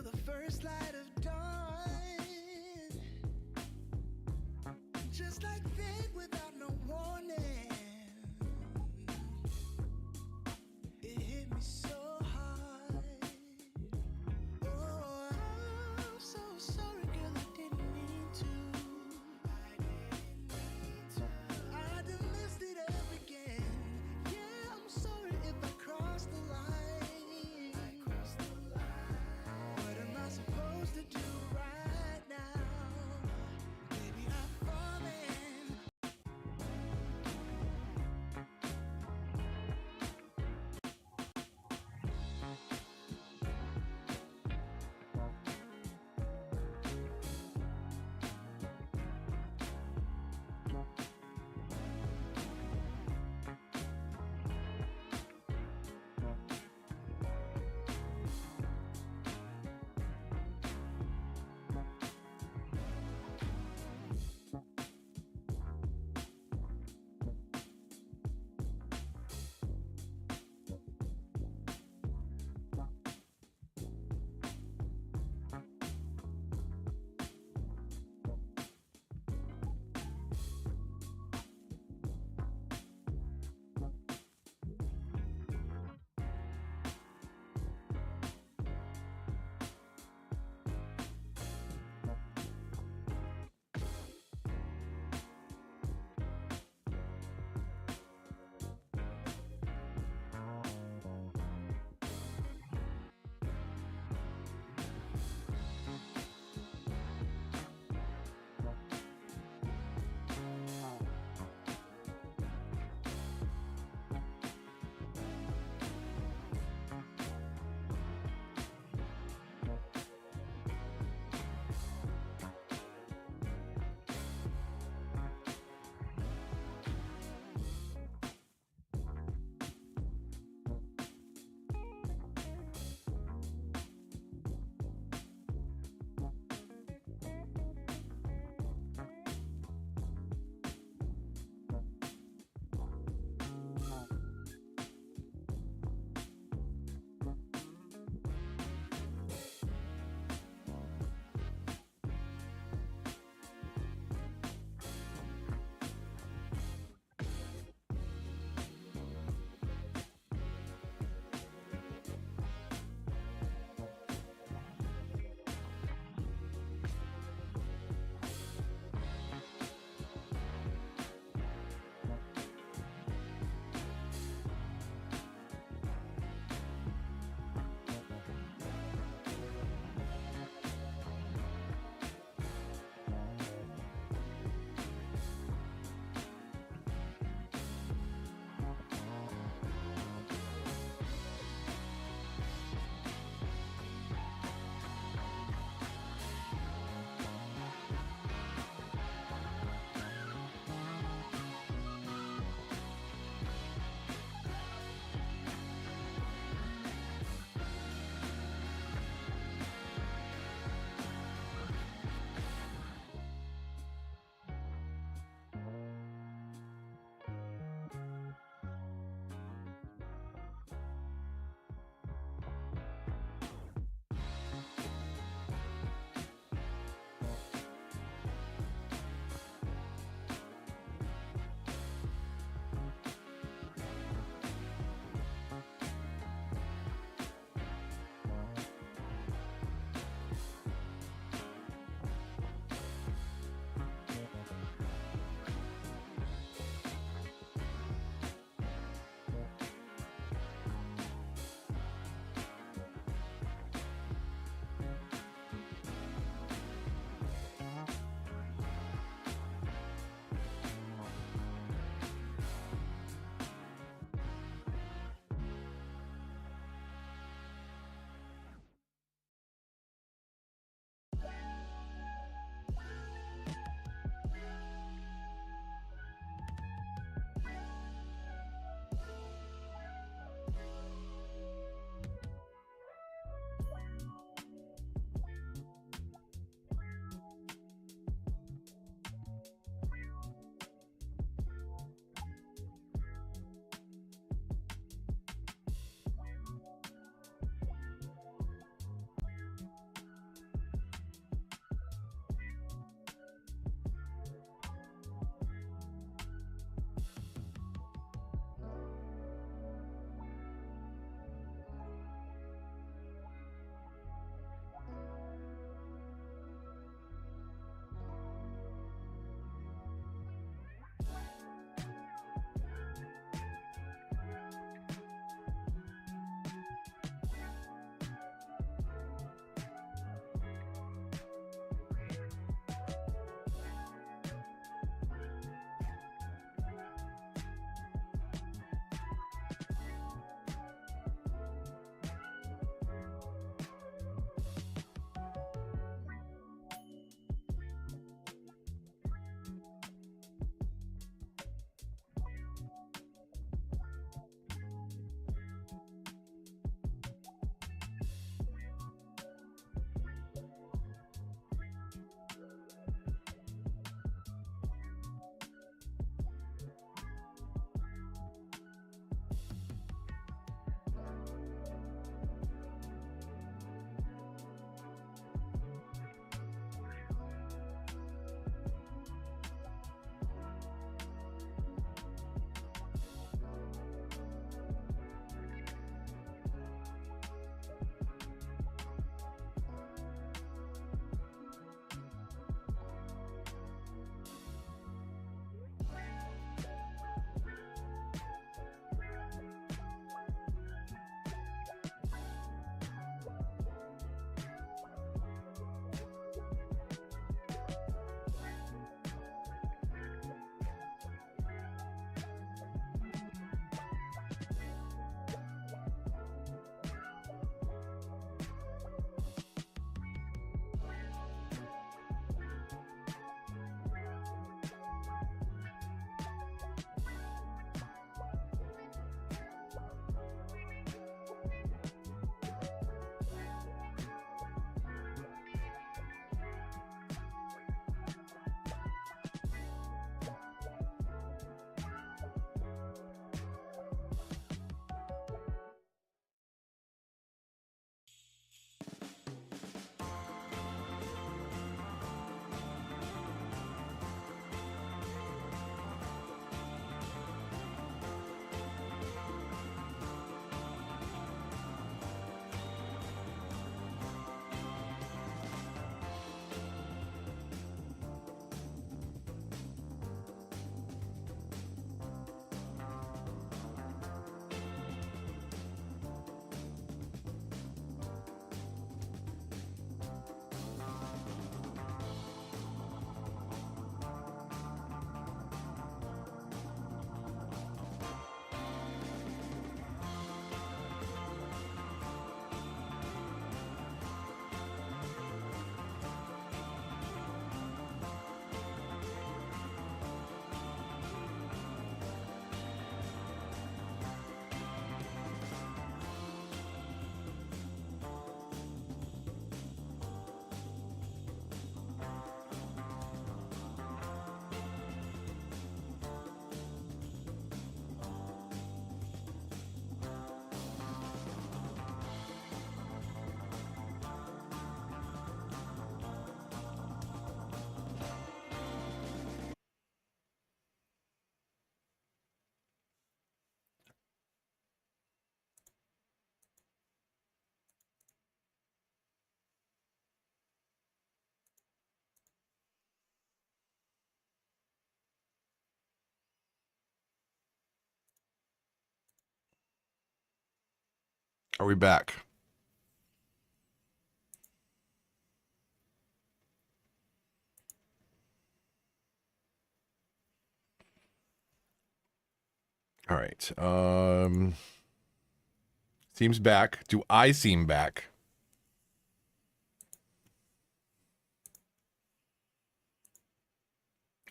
the first light of dawn. Just like fate without no warning. It hit me so hard. Oh, I'm so sorry, girl, I didn't mean to. I done missed it up again. Yeah, I'm sorry if I crossed the line. What am I supposed to do right now? Baby, I'm falling. Are we back? All right. Seems back. Do I seem back?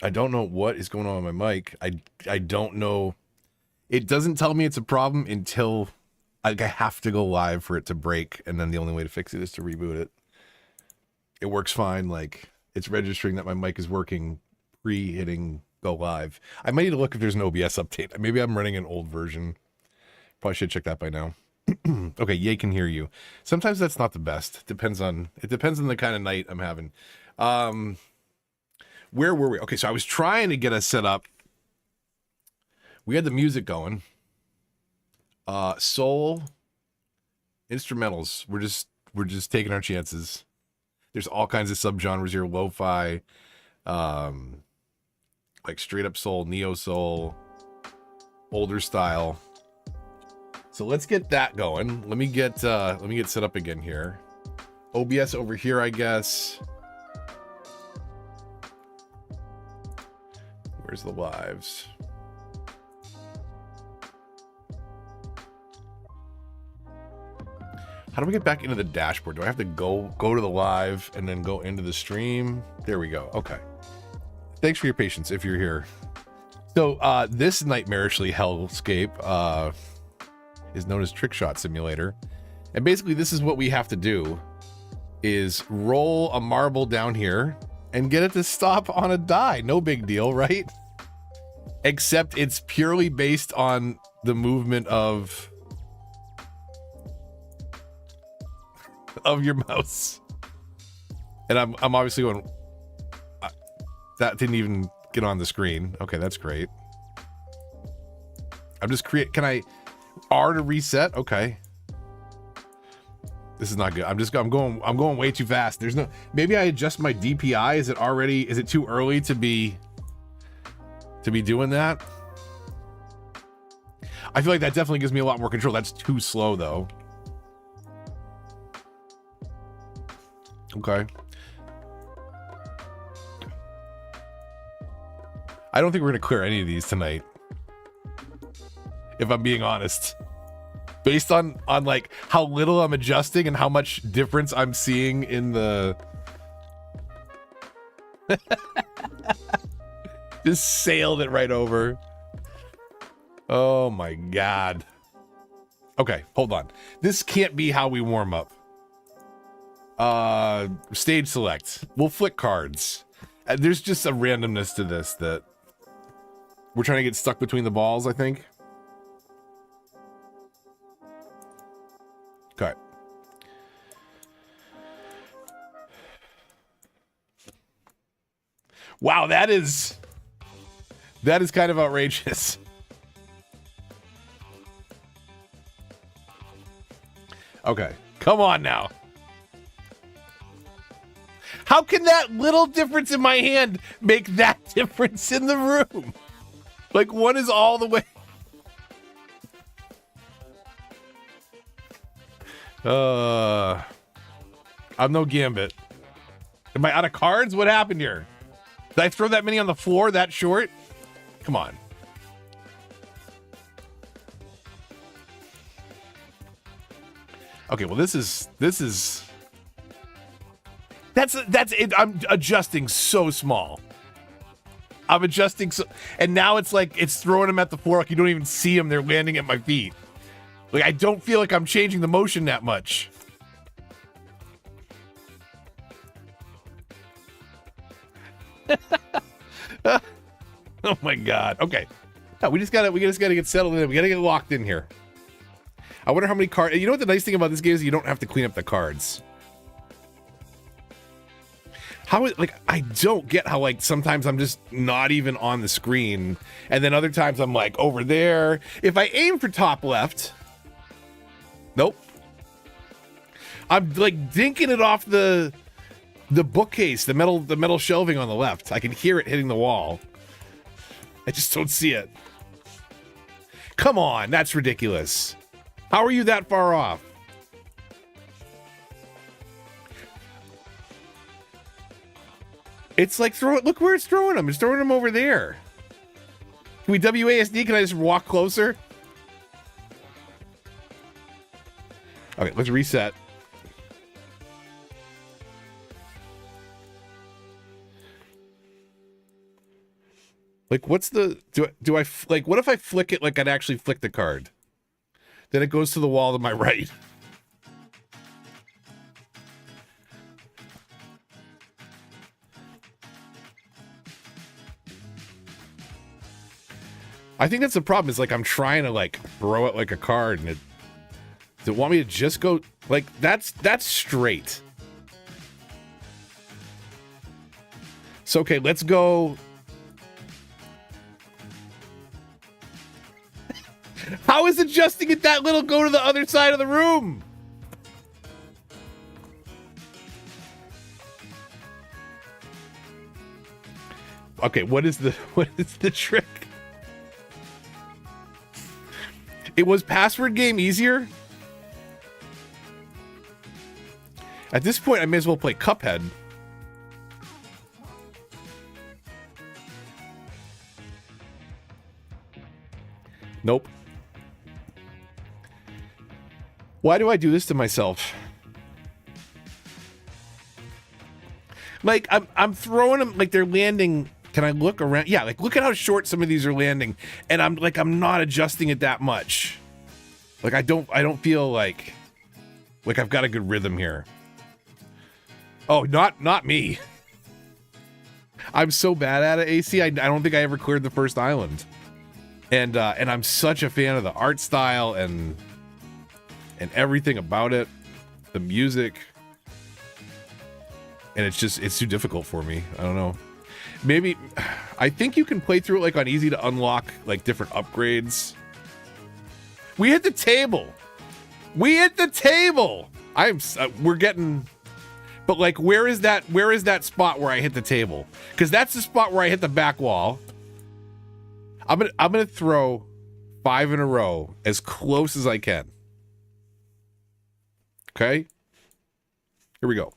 I don't know what is going on with my mic. I don't know. It doesn't tell me it's a problem until I have to go live for it to break, and then the only way to fix it is to reboot it. It works fine. Like, it's registering that my mic is working pre-hitting go live. I might need to look if there's an OBS update. Maybe I'm running an old version. Probably should check that by now. Okay, Ye can hear you. Sometimes that's not the best. It depends on the kind of night I'm having. Where were we? Okay, so I was trying to get us set up. We had the music going. Soul, instrumentals. We're just taking our chances. There's all kinds of subgenres here. Lo-fi, like straight up soul, neo soul, older style. So let's get that going. Let me get set up again here. OBS over here, I guess. Where's the lives? How do we get back into the dashboard? Do I have to go to the live and then go into the stream? There we go. Okay. Thanks for your patience if you're here. So this nightmarishly hellscape is known as Trick Shot Simulator. And basically this is what we have to do is roll a marble down here and get it to stop on a die. No big deal, right? Except it's purely based on the movement of your mouse. And I'm obviously going, that didn't even get on the screen. Okay, that's great. I'm just can I R to reset? Okay. This is not good. I'm going way too fast. There's no, maybe I adjust my DPI. Is it too early to be doing that? I feel like that definitely gives me a lot more control. That's too slow though. Okay. I don't think we're gonna clear any of these tonight, if I'm being honest. Based on like how little I'm adjusting and how much difference I'm seeing in the just sailed it right over. Oh my god. Okay, hold on. This can't be how we warm up. Stage select. We'll flick cards. There's just a randomness to this that we're trying to get stuck between the balls, I think. Okay. Wow, that is kind of outrageous. Okay, come on now. How can that little difference in my hand make that difference in the room? Like, one is all the way. I'm no Gambit. Am I out of cards? What happened here? Did I throw that many on the floor that short? Come on. Okay, well this is that's it. I'm adjusting so small. I'm adjusting so, and now it's like it's throwing them at the floor like you don't even see them. They're landing at my feet. Like, I don't feel like I'm changing the motion that much. Oh my god. Okay. No, we just gotta get settled in. We gotta get locked in here. I wonder how many cards. You know what the nice thing about this game is? You don't have to clean up the cards. How is, like, I don't get how, like, sometimes I'm just not even on the screen, and then other times I'm like over there. If I aim for top left, nope. I'm like dinking it off the bookcase, the metal shelving on the left. I can hear it hitting the wall. I just don't see it. Come on, that's ridiculous. How are you that far off? It's like look where it's throwing them. It's throwing them over there. Can we WASD? Can I just walk closer? Okay, let's reset. Like, what's the... Do I... Like, what if I flick it like I'd actually flick the card? Then it goes to the wall to my right. I think that's the problem, is like I'm trying to like throw it like a card and it... Does it want me to just go... Like, that's straight. So, okay, let's go... How is adjusting it that little go to the other side of the room? Okay, what is the trick? It was password game easier? At this point, I may as well play Cuphead. Nope. Why do I do this to myself? Like, I'm throwing them like they're landing. Can I look around? Yeah, like look at how short some of these are landing, and I'm not adjusting it that much. Like I don't feel like I've got a good rhythm here. Oh, not me. I'm so bad at it, AC. I don't think I ever cleared the first island. And I'm such a fan of the art style and everything about it, the music. And it's too difficult for me. I don't know. Maybe I think you can play through it like on easy to unlock like different upgrades. We hit the table. We hit the table. We're getting, but like where is that spot where I hit the table? Because that's the spot where I hit the back wall. I'm gonna throw 5 in a row as close as I can. Okay? Here we go.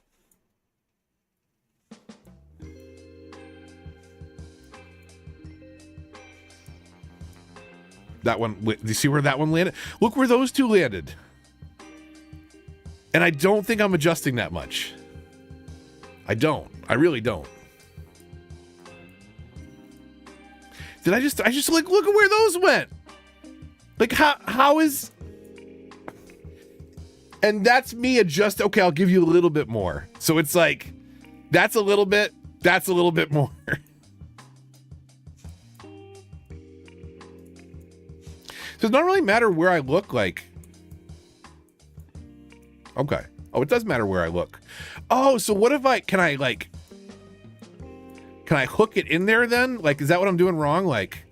That one, do you see where that one landed? Look where those two landed. And I don't think I'm adjusting that much. I don't. I really don't. Did I just like, look at where those went. Like how is... And that's me adjust. Okay, I'll give you a little bit more. So it's like, that's a little bit more. Does not really matter where I look like. Okay. Oh, it does matter where I look. Oh, so what if can I hook it in there then? Like, is that what I'm doing wrong? Like,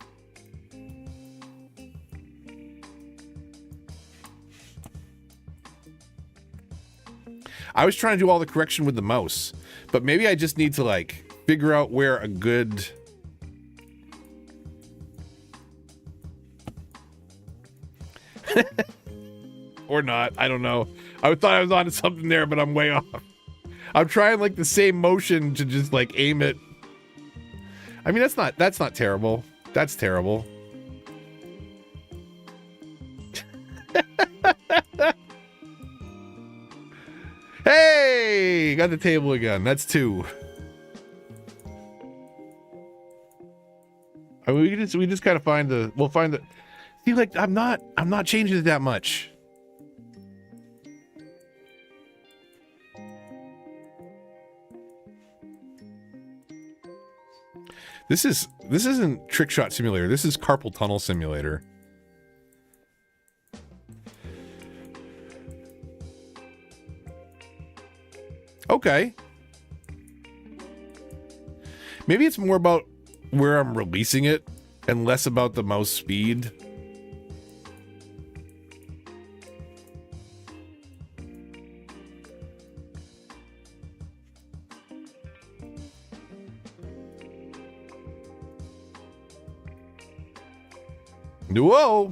I was trying to do all the correction with the mouse, but maybe I just need to like figure out where a good... Or not. I don't know. I thought I was onto something there, but I'm way off. I'm trying like the same motion to just like aim it. I mean, that's not terrible. That's terrible. Hey, got the table again. That's 2. I mean, we just kind of we'll find the... See, like, I'm not changing it that much. This isn't Trick Shot Simulator. This is Carpal Tunnel Simulator. Okay. Maybe it's more about where I'm releasing it and less about the mouse speed. Whoa!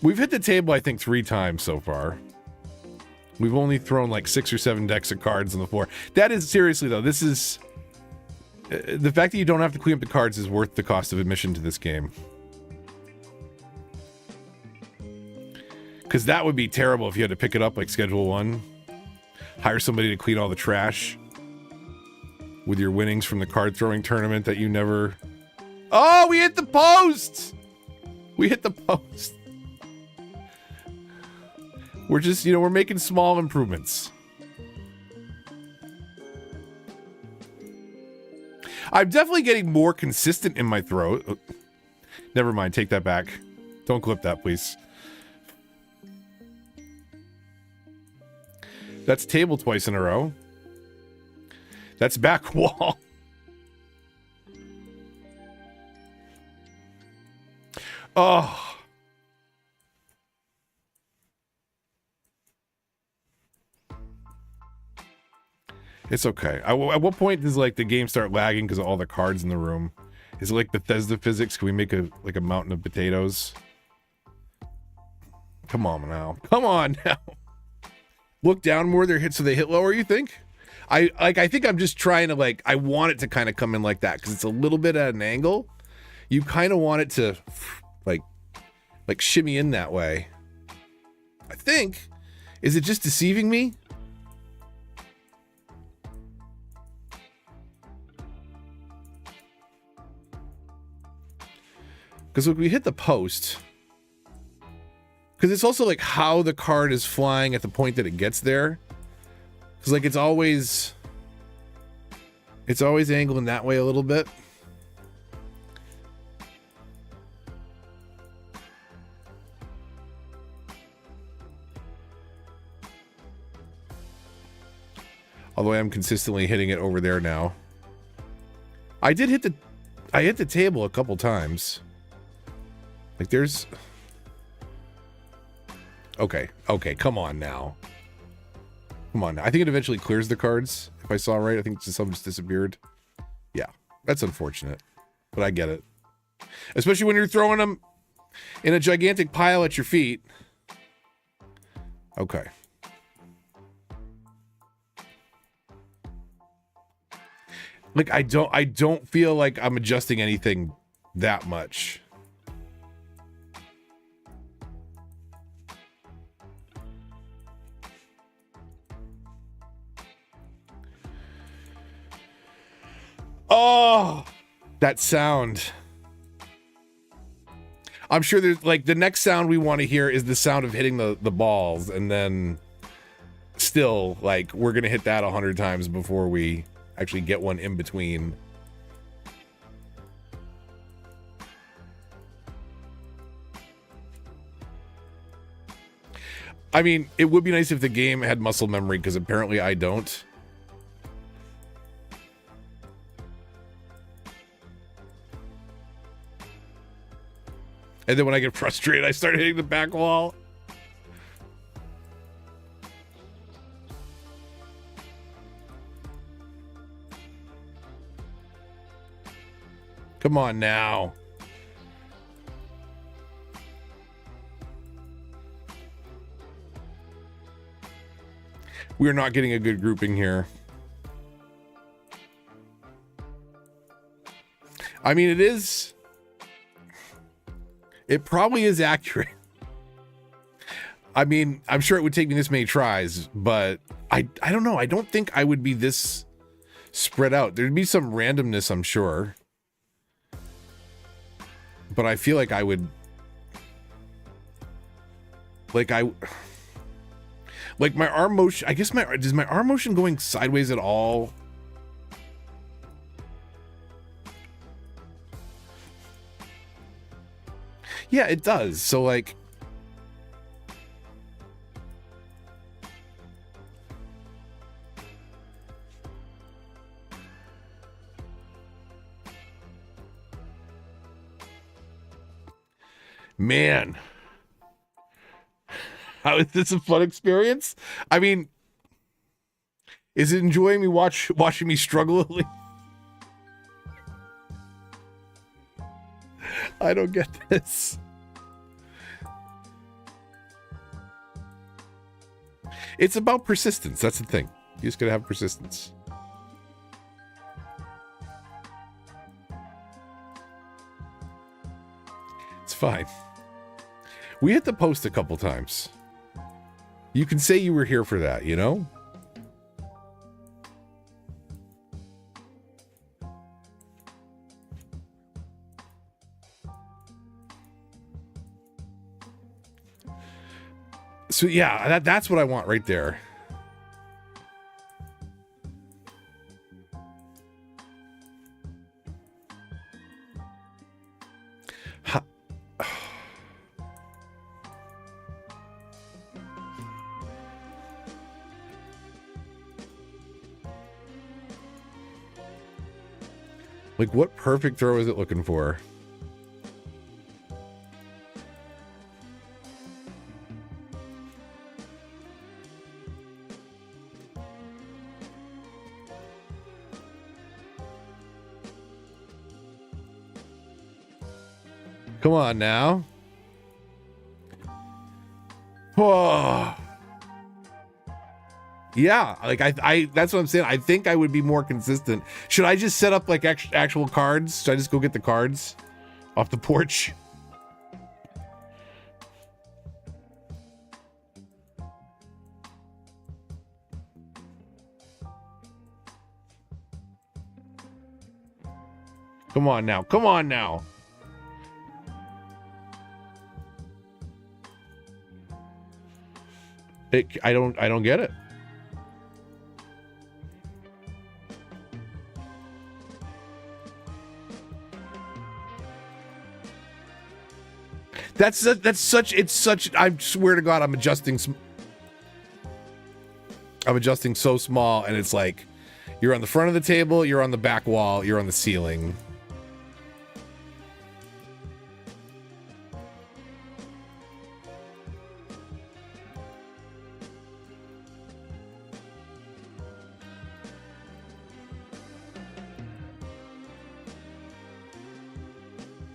We've hit the table, I think, 3 times so far. We've only thrown like 6 or 7 decks of cards on the floor. That is, seriously though, this is... the fact that you don't have to clean up the cards is worth the cost of admission to this game. Because that would be terrible if you had to pick it up like Schedule 1. Hire somebody to clean all the trash. With your winnings from the card throwing tournament that you never... Oh, we hit the post! We hit the post. We're just, you know, we're making small improvements. I'm definitely getting more consistent in my throw. Oh, never mind, take that back. Don't clip that, please. That's table twice in a row. That's back wall. Oh. It's okay. At what point does like the game start lagging because of all the cards in the room? Is it like Bethesda physics? Can we make a mountain of potatoes? Come on now. Come on now. Look down more, they're hit so they hit lower, you think? I think I'm just trying to like, I want it to kind of come in like that because it's a little bit at an angle. You kind of want it to like shimmy in that way. I think. Is it just deceiving me? Because when we hit the post, because it's also like how the card is flying at the point that it gets there. Because like it's always angling that way a little bit. Although I am consistently hitting it over there now. I hit the table a couple times. Like there's... Okay, come on now. Come on now. I think it eventually clears the cards. If I saw right, I think some just disappeared. Yeah, that's unfortunate. But I get it. Especially when you're throwing them in a gigantic pile at your feet. Okay. Like I don't feel like I'm adjusting anything that much. Oh, that sound. I'm sure there's like the next sound we want to hear is the sound of hitting the balls, and then still like we're gonna hit that 100 times before we actually get one in between. I mean, it would be nice if the game had muscle memory, because apparently I don't. And then when I get frustrated, I start hitting the back wall. Come on now. We're not getting a good grouping here. I mean, it probably is accurate. I mean, I'm sure it would take me this many tries, but I don't know. I don't think I would be this spread out. There'd be some randomness, I'm sure. But I feel like I would... Like my arm motion... I guess does my arm motion going sideways at all? Yeah, it does. So like... Man. How is this a fun experience? I mean, is it enjoying me watching me struggle? I don't get this. It's about persistence. That's the thing. You just gotta have persistence. It's fine. We hit the post a couple times. You can say you were here for that, you know? So yeah, that's what I want right there. Like, what perfect throw is it looking for? Come on now. Whoa. Yeah, like I that's what I'm saying. I think I would be more consistent. Should I just set up like actual cards? Should I just go get the cards off the porch? Come on now. Come on now. I don't get it. That's such, it's such, I swear to God, I'm adjusting so small, and it's like, you're on the front of the table, you're on the back wall, you're on the ceiling.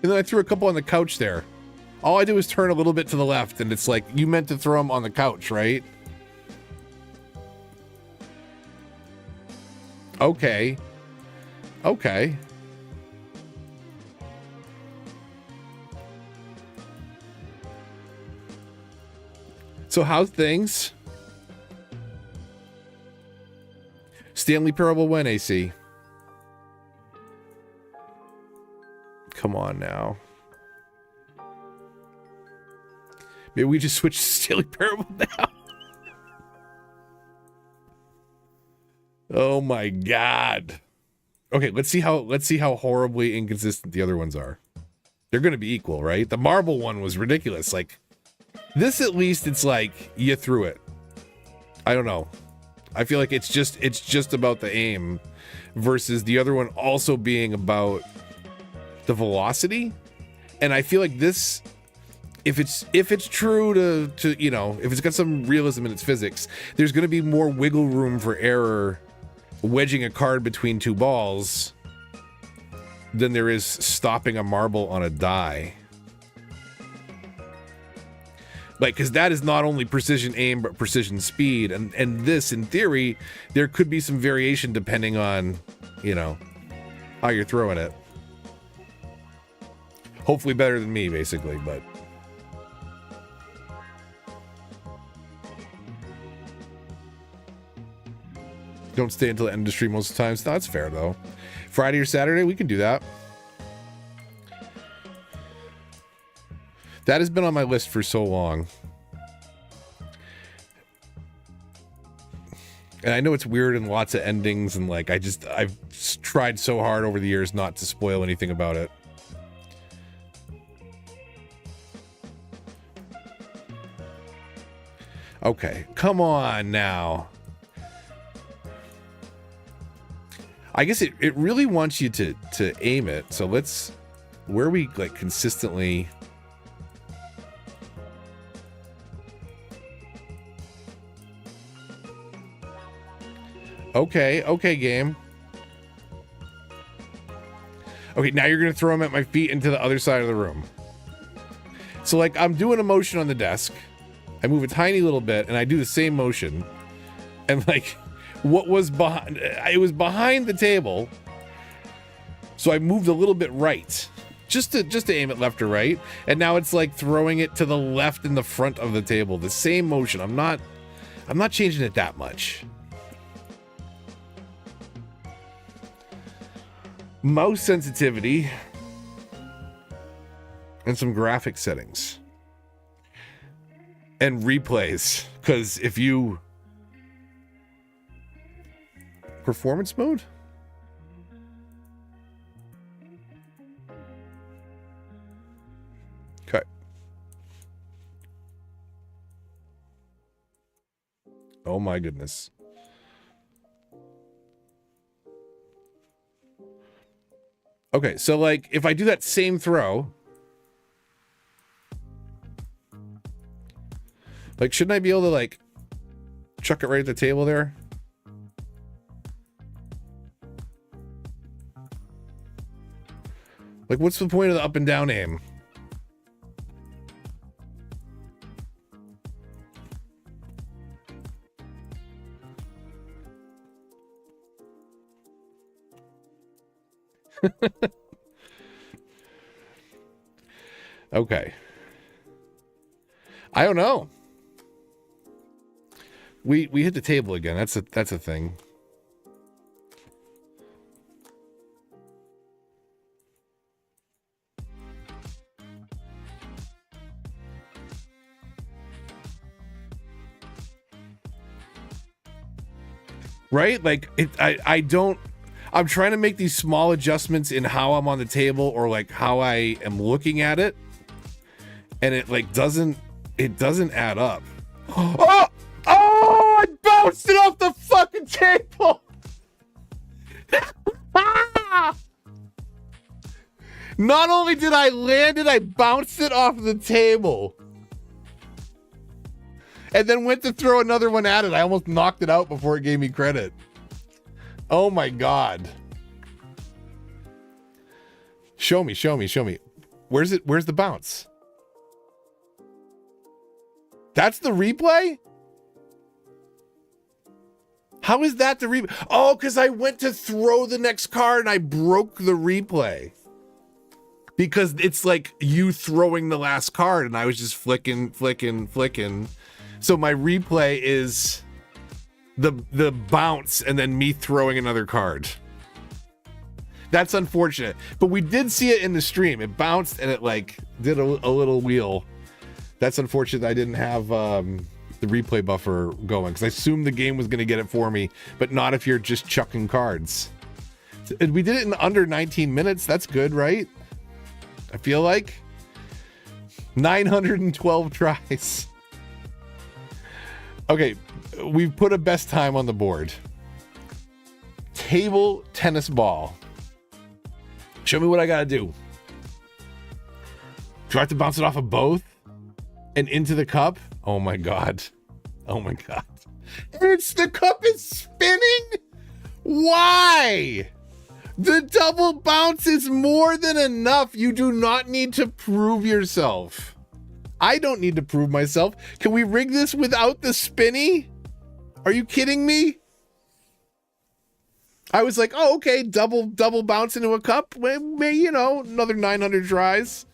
And then I threw a couple on the couch there. All I do is turn a little bit to the left, and it's like, you meant to throw them on the couch, right? Okay. Okay. So how's things? Stanley Parable when, AC? Come on now. Maybe we just switch to Stanley Parable now. Oh my God. Okay, let's see how horribly inconsistent the other ones are. They're gonna be equal, right? The marble one was ridiculous. Like, this at least it's like you threw it. I don't know. I feel like it's just about the aim versus the other one also being about the velocity. And I feel like this, if it's true to you know, if it's got some realism in its physics, there's going to be more wiggle room for error wedging a card between two balls than there is stopping a marble on a die. Like, because that is not only precision aim but precision speed, and this, in theory, there could be some variation depending on, you know, how you're throwing it. Hopefully better than me, basically, but don't stay until the end of the stream most of the times. No, that's fair though. Friday or Saturday, we can do that. That has been on my list for so long. And I know it's weird and lots of endings, and like I've tried so hard over the years not to spoil anything about it. Okay, come on now. I guess it really wants you to aim it. So let's, where we like consistently. Okay, game. Okay, now you're gonna throw them at my feet into the other side of the room. So like I'm doing a motion on the desk. I move a tiny little bit and I do the same motion. And like, what was behind? It was behind the table, so I moved a little bit right, just to aim it left or right. And now it's like throwing it to the left in the front of the table. The same motion. I'm not changing it that much. Mouse sensitivity and some graphic settings and replays, because if you performance mode, okay, oh my goodness. Okay, so like if I do that same throw, like shouldn't I be able to like chuck it right at the table there? Like what's the point of the up and down aim? Okay. I don't know. We hit the table again. That's a thing. Right? Like I don't, I'm trying to make these small adjustments in how I'm on the table or like how I am looking at it, and it like doesn't add up. Oh, I bounced it off the fucking table. Not only did I land it, I bounced it off the table. And then went to throw another one at it. I almost knocked it out before it gave me credit. Oh my God. Show me. Where's it? Where's the bounce? That's the replay? How is that the replay? Oh, because I went to throw the next card and I broke the replay. Because it's like you throwing the last card and I was just flicking. So my replay is the bounce and then me throwing another card. That's unfortunate. But we did see it in the stream. It bounced and it like did a little wheel. That's unfortunate that I didn't have the replay buffer going, because I assumed the game was going to get it for me, but not if you're just chucking cards. We did it in under 19 minutes. That's good, right? I feel like 912 tries. Okay, we've put a best time on the board. Table tennis ball. Show me what I gotta do. Do I have to bounce it off of both and into the cup? Oh my God. Oh my God. The cup is spinning? Why? The double bounce is more than enough. You do not need to prove yourself. I don't need to prove myself. Can we rig this without the spinny? Are you kidding me? I was like, oh, okay, double bounce into a cup. Maybe, you know, another 900 tries.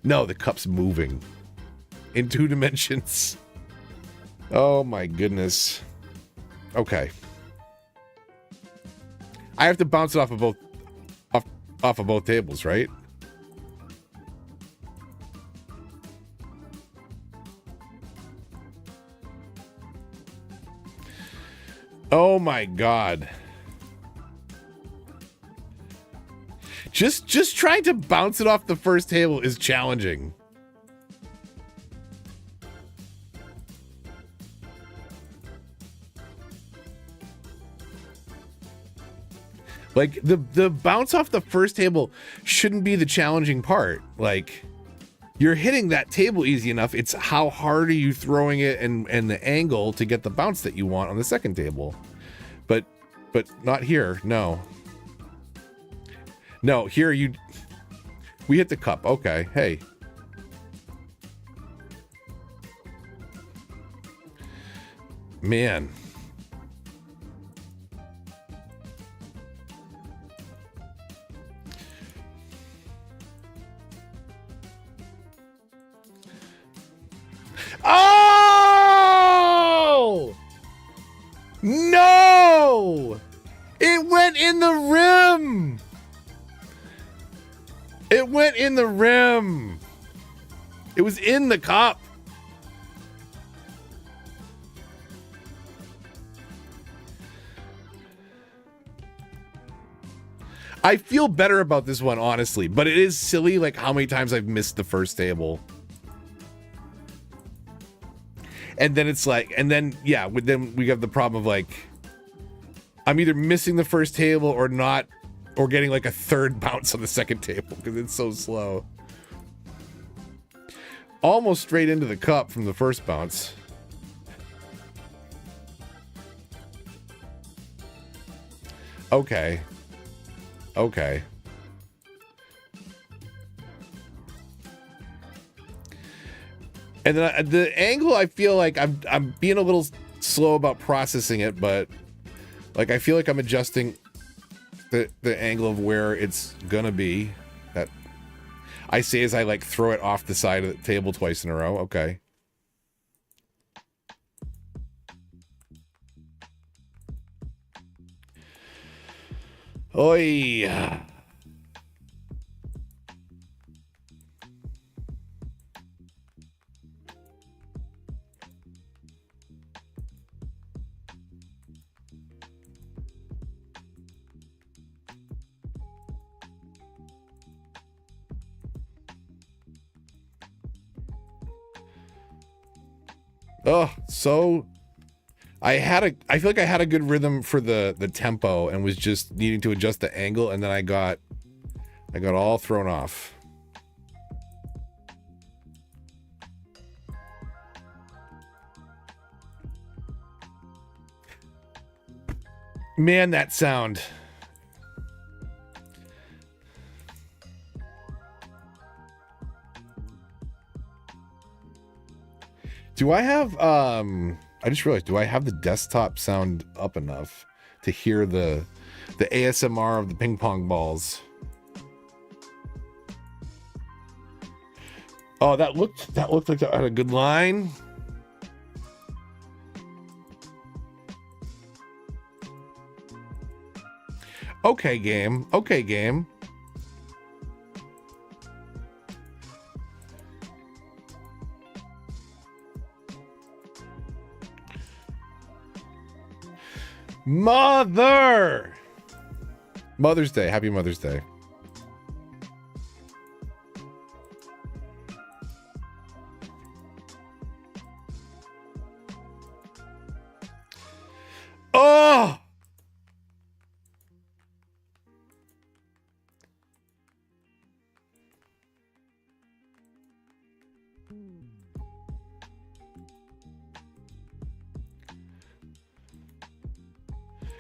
No, the cup's moving in 2 dimensions. Oh my goodness. Okay. I have to bounce it off of both tables, right? Oh my God. Just trying to bounce it off the first table is challenging. Like the bounce off the first table shouldn't be the challenging part. Like you're hitting that table easy enough. It's how hard are you throwing it and the angle to get the bounce that you want on the second table. But not here. No, here we hit the cup. Okay. Hey. Man. Oh! No! It went in the rim! It went in the rim! It was in the cup! I feel better about this one, honestly, but it is silly, like, how many times I've missed the first table. And then it's like, and then, yeah, then we have the problem of, like, I'm either missing the first table or not, or getting, like, a third bounce on the second table, because it's so slow. Almost straight into the cup from the first bounce. Okay. Okay. And then the angle, I feel like I'm being a little slow about processing it, but like I feel like I'm adjusting the angle of where it's gonna be. That I say as I like throw it off the side of the table twice in a row. Okay. Oi. Oh, so I feel like I had a good rhythm for the tempo and was just needing to adjust the angle, and then I got all thrown off. Man, that sound. Do I have I just realized, do I have the desktop sound up enough to hear the ASMR of the ping pong balls? Oh, that looked like that had a good line. Okay, game. Okay, game. Mother's Day. Happy Mother's Day. Oh!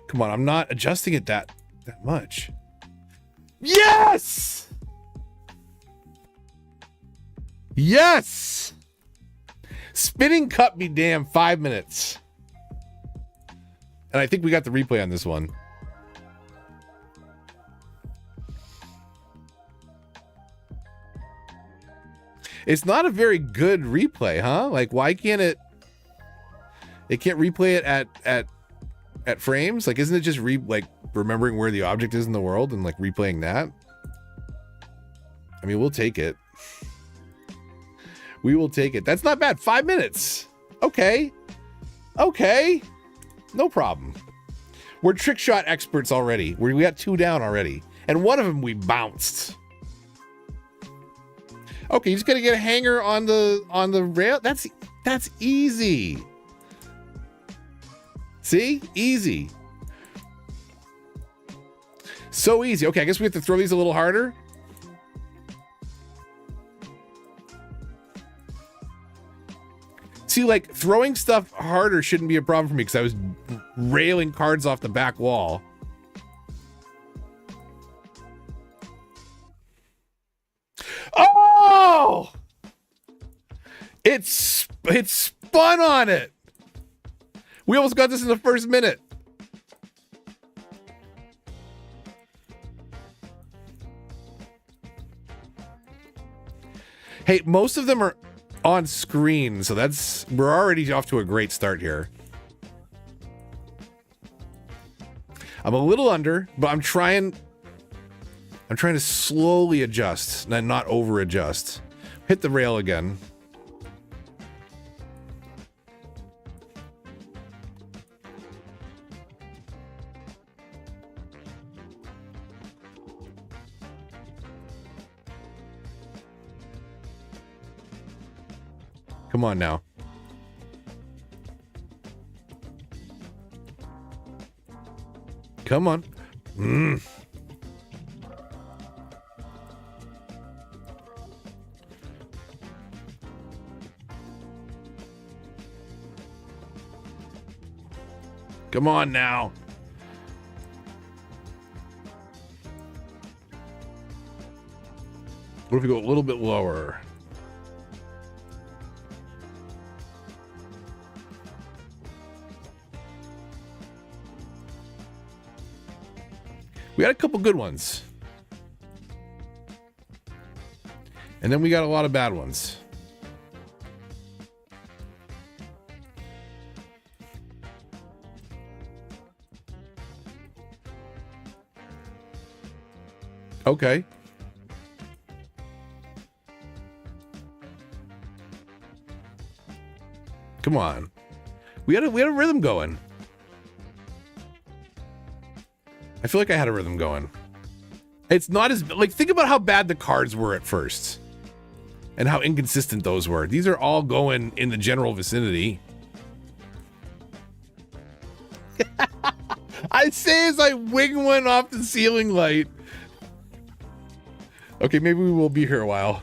Come on, I'm not adjusting it that much. Yes! Yes! Spinning cup be damn, 5 minutes. And I think we got the replay on this one. It's not a very good replay, huh? Like, why can't it can't replay it at frames? Like, isn't it just remembering where the object is in the world and like replaying that? I mean, we'll take it. We will take it. That's not bad. 5 minutes. Okay. Okay. No problem. We're trick shot experts already. We got 2 down already. And one of them we bounced. Okay, you just gotta get a hanger on the rail. That's easy. See? Easy. So easy. Okay, I guess we have to throw these a little harder. See, like, throwing stuff harder shouldn't be a problem for me because I was railing cards off the back wall. Oh! It spun on it. We almost got this in the first minute. Hey, most of them are on screen. So we're already off to a great start here. I'm a little under, but I'm trying to slowly adjust and not over adjust. Hit the rail again. Come on now. Come on. Come on now. What if we go a little bit lower? We had a couple good ones. And then we got a lot of bad ones. Okay. Come on. We had a rhythm going. I feel like I had a rhythm going. It's not as like think about how bad the cards were at first and how inconsistent those were. These are all going in the general vicinity. I say as I wing one off the ceiling light. Okay, maybe we will be here a while.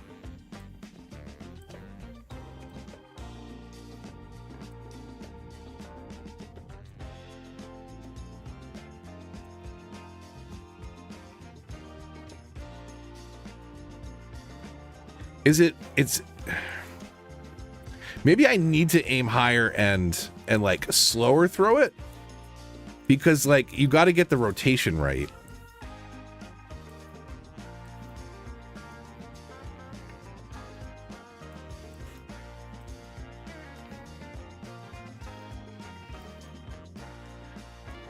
It's maybe I need to aim higher and like slower throw it because like you got to get the rotation right.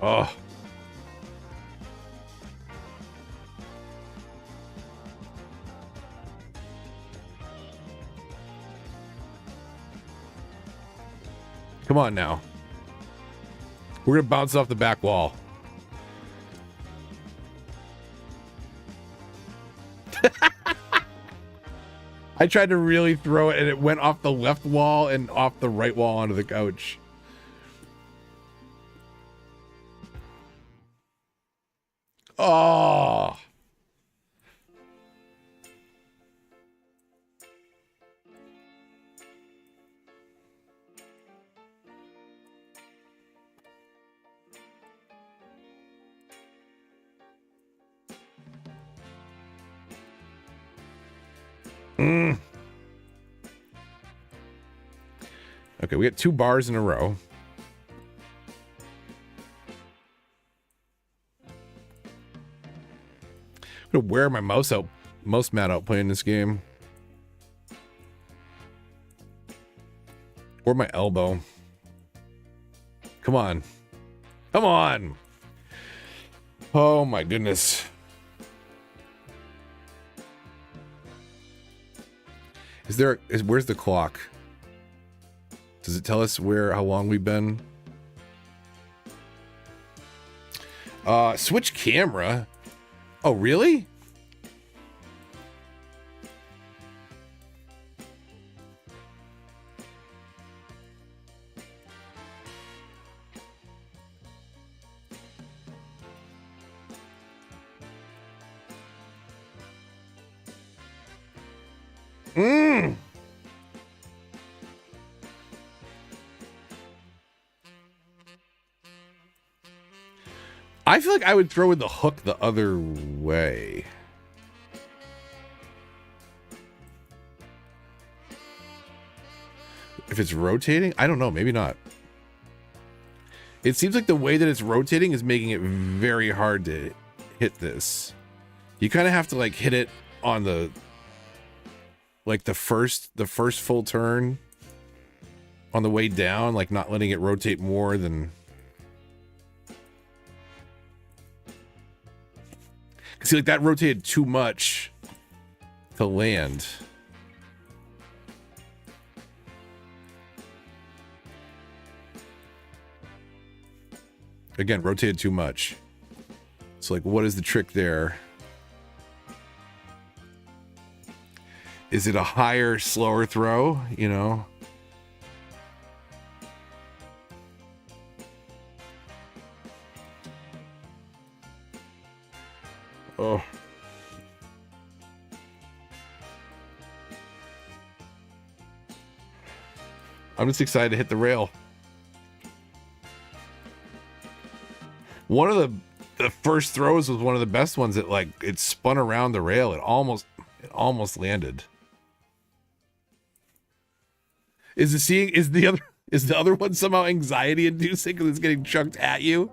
Oh. Come on now. We're going to bounce off the back wall. I tried to really throw it and it went off the left wall and off the right wall onto the couch. Oh. Okay, we got 2 bars in a row. I'm gonna wear my mouse mat out playing this game. Or my elbow. Come on. Come on. Oh my goodness. Where's the clock? Does it tell us how long we've been? Switch camera. Oh, really? I feel like I would throw in the hook the other way. If it's rotating, I don't know, maybe not. It seems like the way that it's rotating is making it very hard to hit this. You kind of have to like hit it on the like the first full turn on the way down, like not letting it rotate more than. See, like that rotated too much to land. Again, rotated too much. So like, what is the trick there? Is it a higher, slower throw? You know? Oh. I'm just excited to hit the rail. One of the first throws was one of the best ones that like it spun around the rail. It almost landed. Is the other one somehow anxiety inducing because it's getting chucked at you?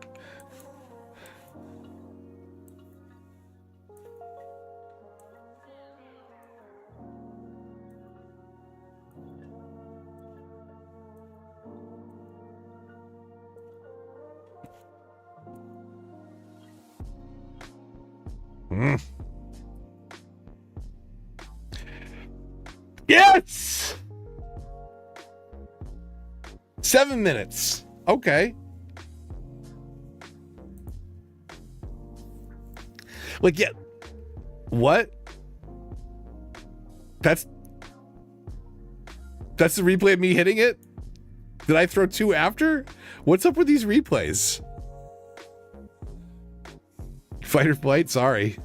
Yes! 7 minutes. Okay. Like, yeah. What? That's the replay of me hitting it? Did I throw 2 after? What's up with these replays? Fight or flight? Sorry.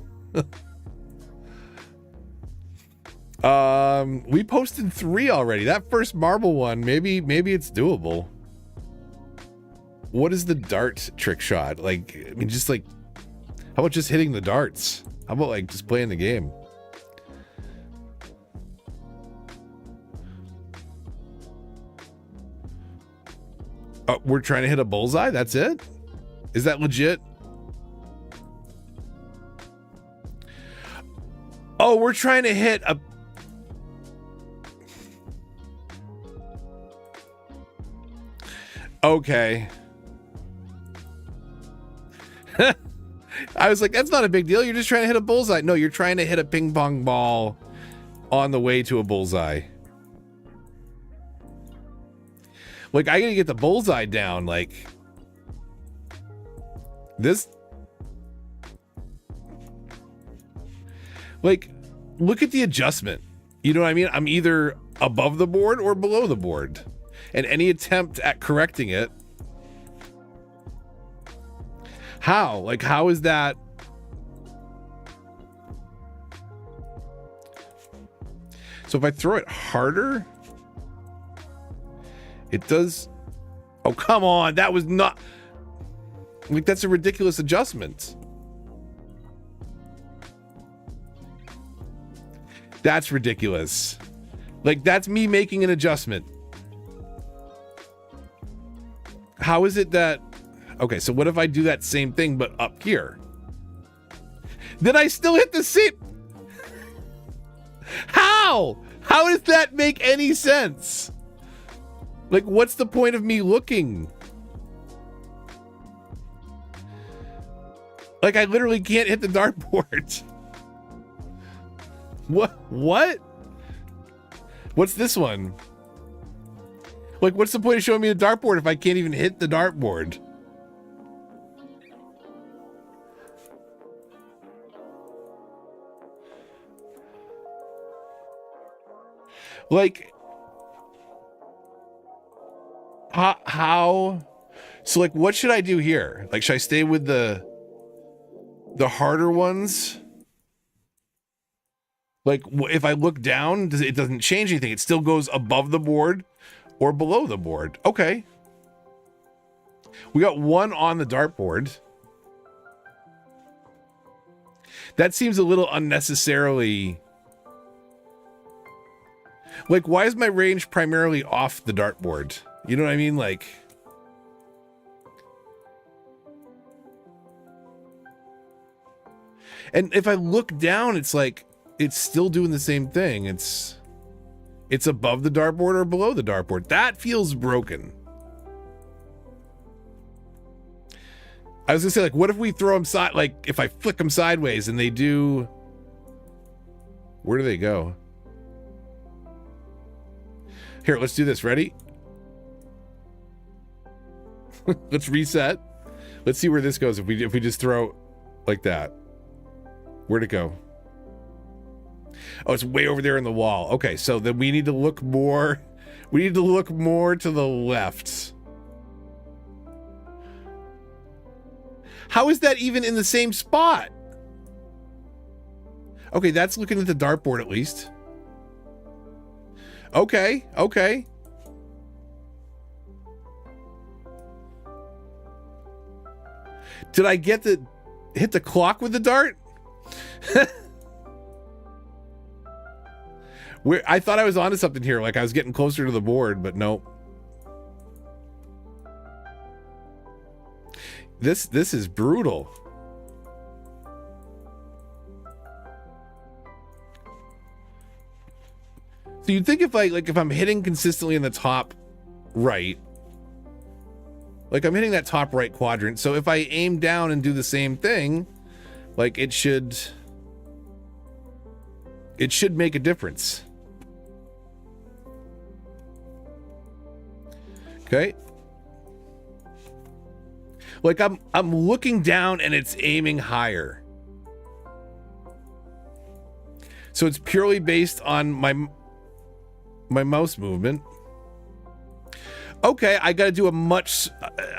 We posted 3 already. That first marble one, maybe it's doable. What is the dart trick shot? Like, I mean, just like, how about just hitting the darts? How about like just playing the game? We're trying to hit a bullseye? That's it? Is that legit? Oh, we're trying to hit a... Okay. I was like, that's not a big deal. You're just trying to hit a bullseye. No, you're trying to hit a ping pong ball on the way to a bullseye. Like, I gotta get the bullseye down. Like, this... Like, look at the adjustment. You know what I mean? I'm either above the board or below the board. And any attempt at correcting it... How? Like, how is that... So if I throw it harder... It does... Oh, come on. That was not... Like, that's a ridiculous adjustment. That's ridiculous. Like, that's me making an adjustment. How is it that... Okay, so what if I do that same thing, but up here? Then I still hit the same... How? How does that make any sense? Like, what's the point of me looking? Like, I literally can't hit the dartboard. What? What's this one? Like, what's the point of showing me the dartboard if I can't even hit the dartboard? Like, how? So, like, what should I do here? Like, should I stay with the harder ones? Like, if I look down, it doesn't change anything. It still goes above the board or below the board. Okay. We got 1 on the dartboard. That seems a little unnecessarily... Like, why is my range primarily off the dartboard? You know what I mean? Like... And if I look down, it's like... It's still doing the same thing. It's... It's above the dartboard or below the dartboard. That feels broken. I was gonna say, like, what if we throw them side, like, if I flick them sideways and they do, where do they go? Here, let's do this. Ready? Let's reset. Let's see where this goes if we just throw like that. Where'd it go? Oh, it's way over there in the wall. Okay, so then we need to look more. We need to look more to the left. How is that even in the same spot? Okay, that's looking at the dartboard at least. Okay, okay. Did I hit the clock with the dart? I thought I was onto something here, like I was getting closer to the board, but nope. This is brutal. So you'd think if if I'm hitting consistently in the top right, like I'm hitting that top right quadrant, so if I aim down and do the same thing, like it should make a difference. Okay. Like I'm looking down and it's aiming higher. So it's purely based on my mouse movement. Okay, I got to do a much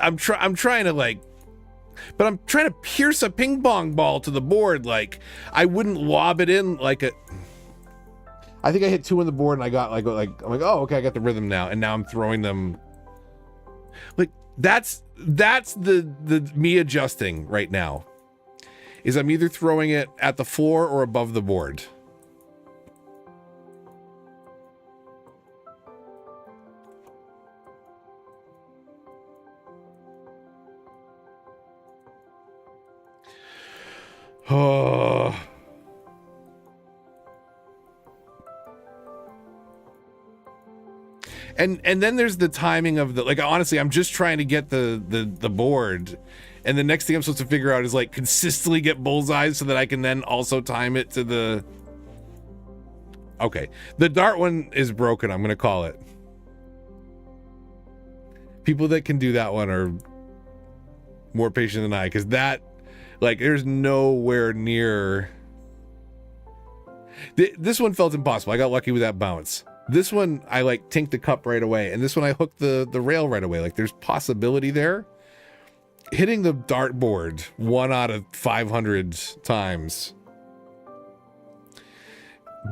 I'm trying to but I'm trying to pierce a ping pong ball to the board. Like I wouldn't lob it in like a I think I hit 2 on the board and I got I'm like, oh, okay, I got the rhythm now, and now I'm throwing them. Like that's the me adjusting right now. Is I'm either throwing it at the floor or above the board. Oh. And then there's the timing of the, like, honestly, I'm just trying to get the board, and the next thing I'm supposed to figure out is like consistently get bullseyes so that I can then also time it to the. Okay, the dart one is broken. I'm gonna call it. People that can do that one are more patient than I, because that, like, there's nowhere near. This one felt impossible. I got lucky with that bounce. This one, I like tinked the cup right away, and this one I hooked the rail right away. Like, there's possibility there. Hitting the dartboard 1 out of 500 times.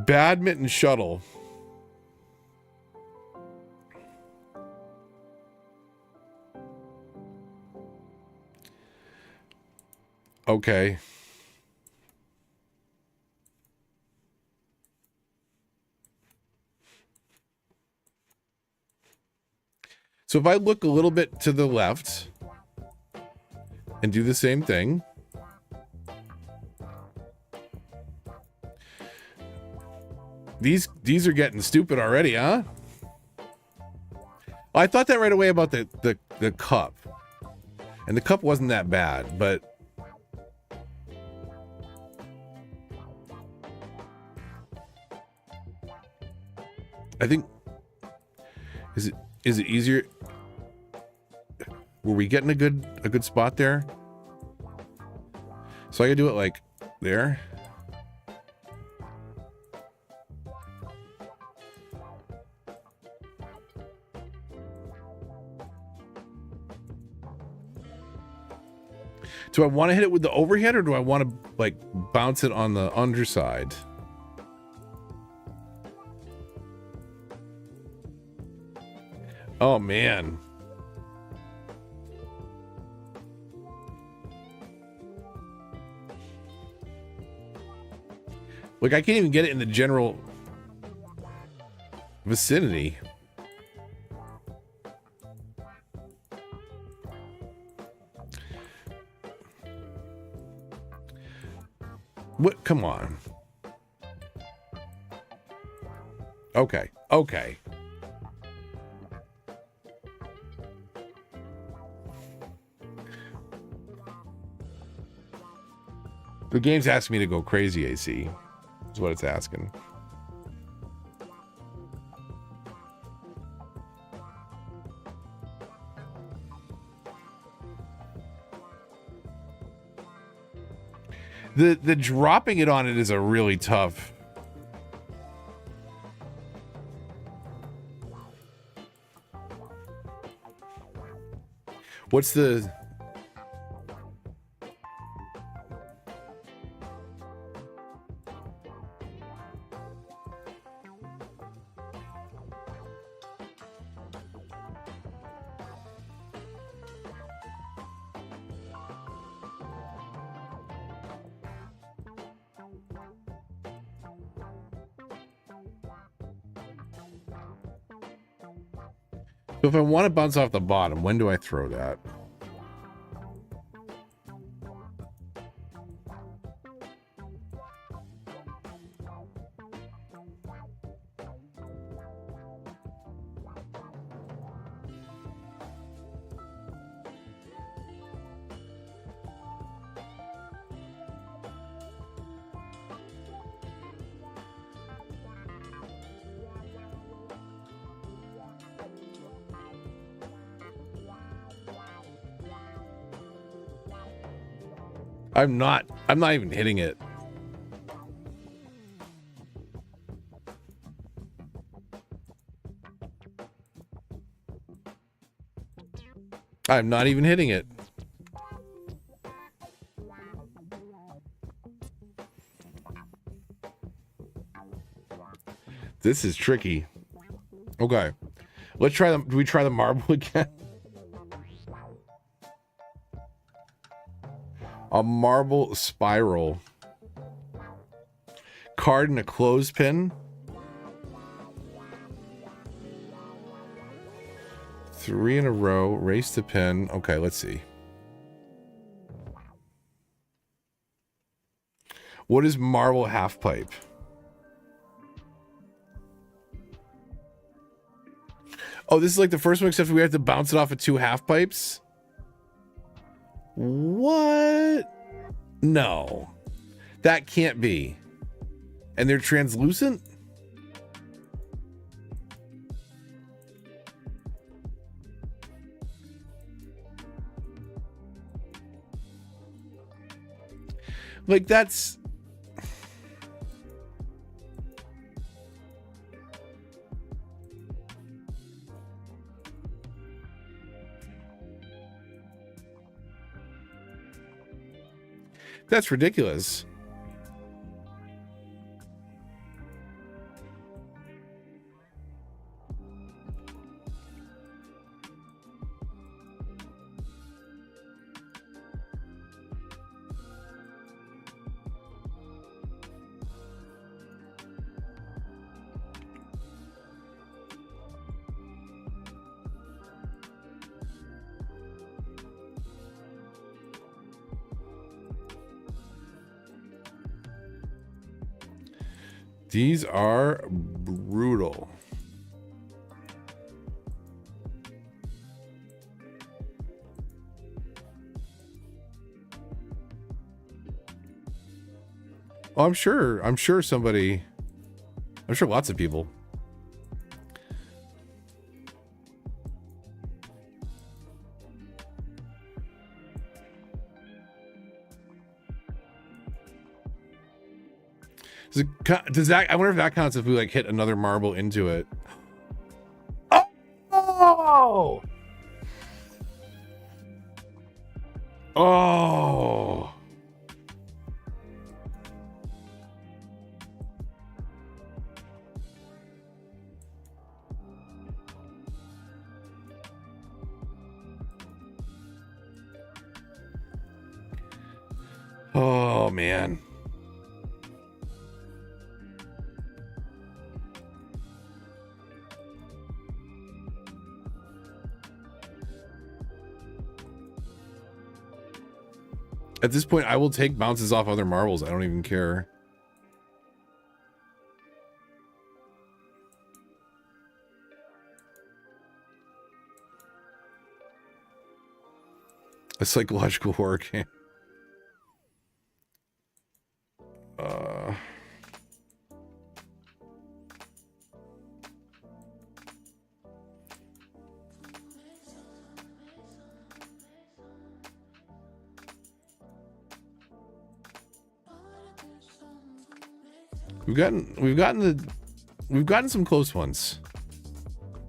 Badminton shuttle. Okay. So if I look a little bit to the left and do the same thing. These are getting stupid already, huh? Well, I thought that right away about the cup. And the cup wasn't that bad, but I think is it easier? Were we getting a good spot there? So I gotta do it like there. Do I want to hit it with the overhead, or do I want to like bounce it on the underside? Oh man. Like, I can't even get it in the general vicinity. What? Come on. Okay. Okay. The game's asking me to go crazy, AC. Is what it's asking. The dropping it on it is a really tough. What's the... So if I want to bounce off the bottom, when do I throw that? I'm not even hitting it. I'm not even hitting it. This is tricky. Okay. Let's try them. Do we try the marble again? A marble spiral. Card and a clothespin. 3 in a row. Race to pin. Okay, let's see. What is marble half pipe? Oh, this is like the first one, except we have to bounce it off of 2 half pipes? What? No. That can't be. And they're translucent? Like, that's... That's ridiculous. These are brutal. Oh, I'm sure somebody, I'm sure lots of people. Does that? I wonder if that counts if we like hit another marble into it. Oh! Oh! Oh man. At this point, I will take bounces off other marbles. I don't even care. A psychological horror game. We've gotten some close ones.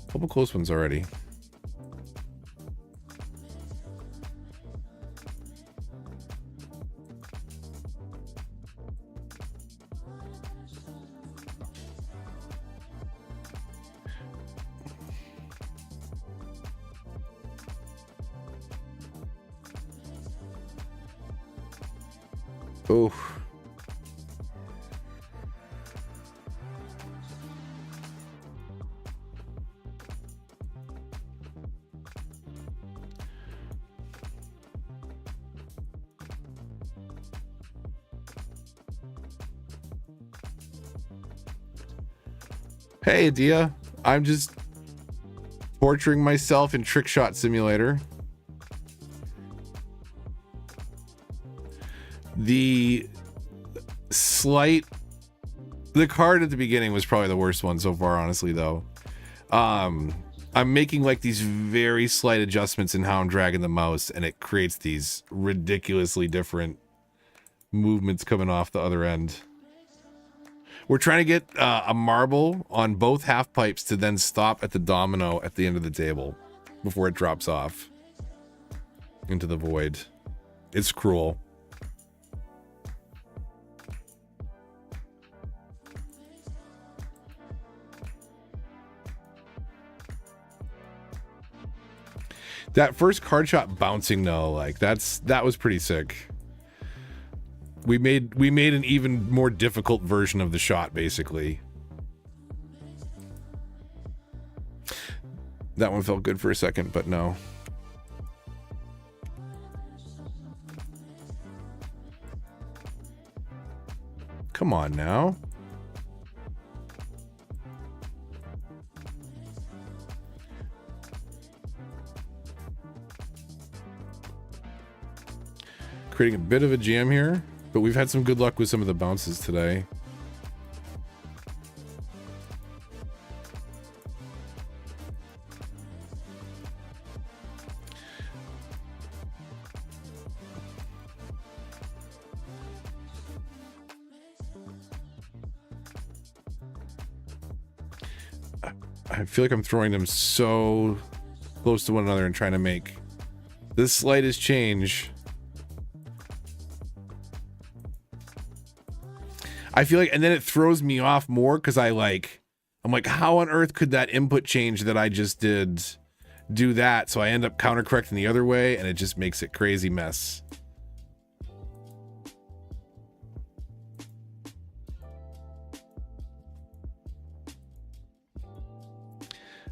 A couple close ones already. Oh. Hey, Adia. I'm just torturing myself in Trick Shot Simulator. The card at the beginning was probably the worst one so far, honestly, though. I'm making like these very slight adjustments in how I'm dragging the mouse, and it creates these ridiculously different movements coming off the other end. We're trying to get a marble on both half pipes to then stop at the domino at the end of the table before it drops off into the void. It's cruel. That first card shot bouncing though, like that was pretty sick. We made an even more difficult version of the shot, basically. That one felt good for a second, but no. Come on now. Creating a bit of a jam here, but we've had some good luck with some of the bounces today. I feel like I'm throwing them so close to one another and trying to make the slightest change. I feel like, and then it throws me off more because I'm like, how on earth could that input change that I just did do that? So I end up counter correcting the other way, and it just makes it crazy mess.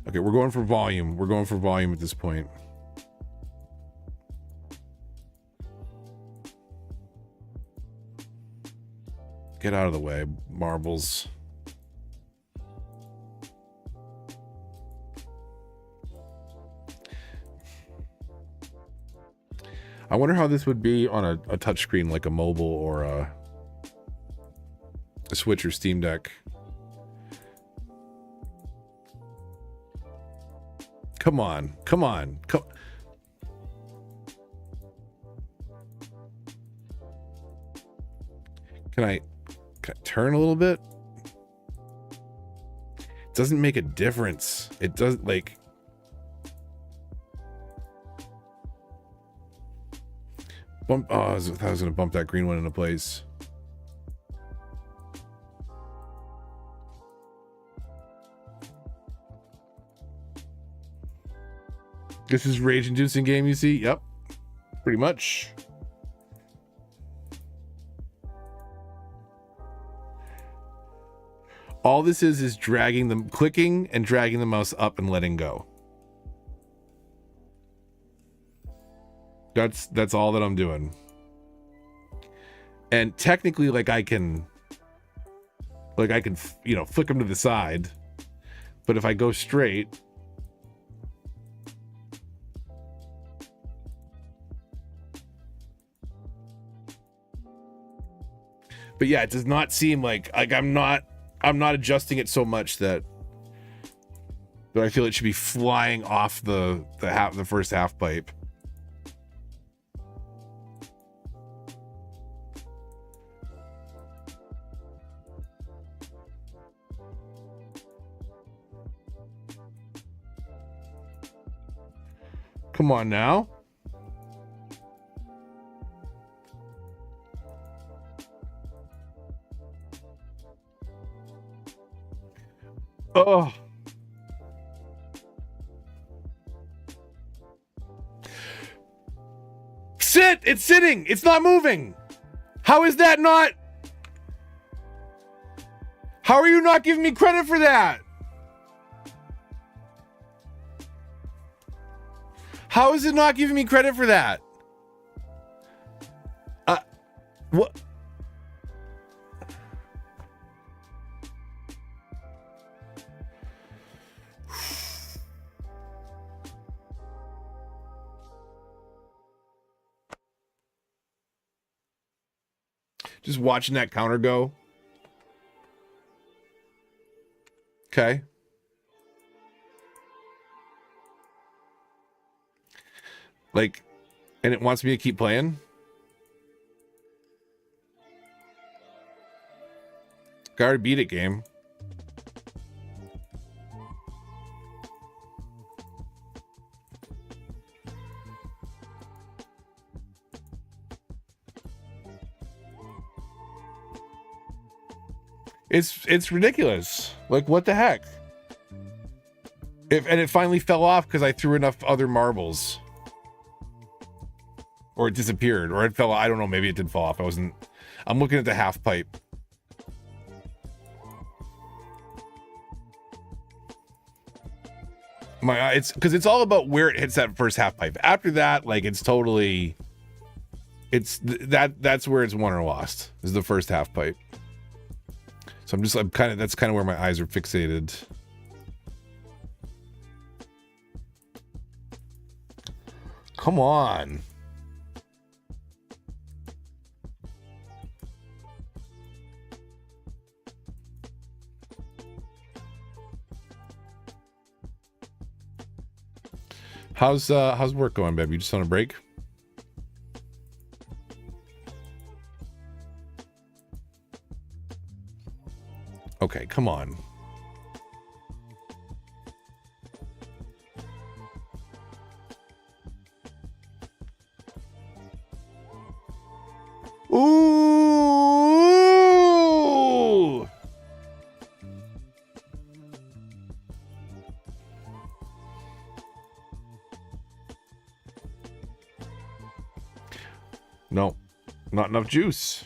Okay, we're going for volume. We're going for volume at this point. Get out of the way, marbles. I wonder how this would be on a touchscreen like a mobile or a Switch or Steam Deck. Come on, come on, come. Can I turn a little bit? It doesn't make a difference. It does, like, bump. Oh, I thought I was gonna bump that green one into place. This is rage-inducing game, you see? Yep, pretty much. All this is dragging them, clicking and dragging the mouse up and letting go. That's all that I'm doing. And technically, like I can, you know, flick them to the side. But if I go straight, But yeah, it does not seem like I'm not adjusting it so much that I feel it should be flying off the first half pipe. Come on now. Oh. Sit! It's sitting! It's not moving! How is that not? How are you not giving me credit for that? How is it not giving me credit for that? What? Just watching that counter go. Okay. Like, and it wants me to keep playing. I already beat it, game. It's ridiculous. Like, what the heck? And it finally fell off because I threw enough other marbles. Or it disappeared, or it fell. I don't know. Maybe it did fall off. I'm looking at the half pipe. It's because it's all about where it hits that first half pipe. After that, like, it's totally. That's where it's won or lost. Is the first half pipe. So that's kind of where my eyes are fixated. Come on. How's work going, babe? You just on a break? Okay, come on. Ooh! No, not enough juice.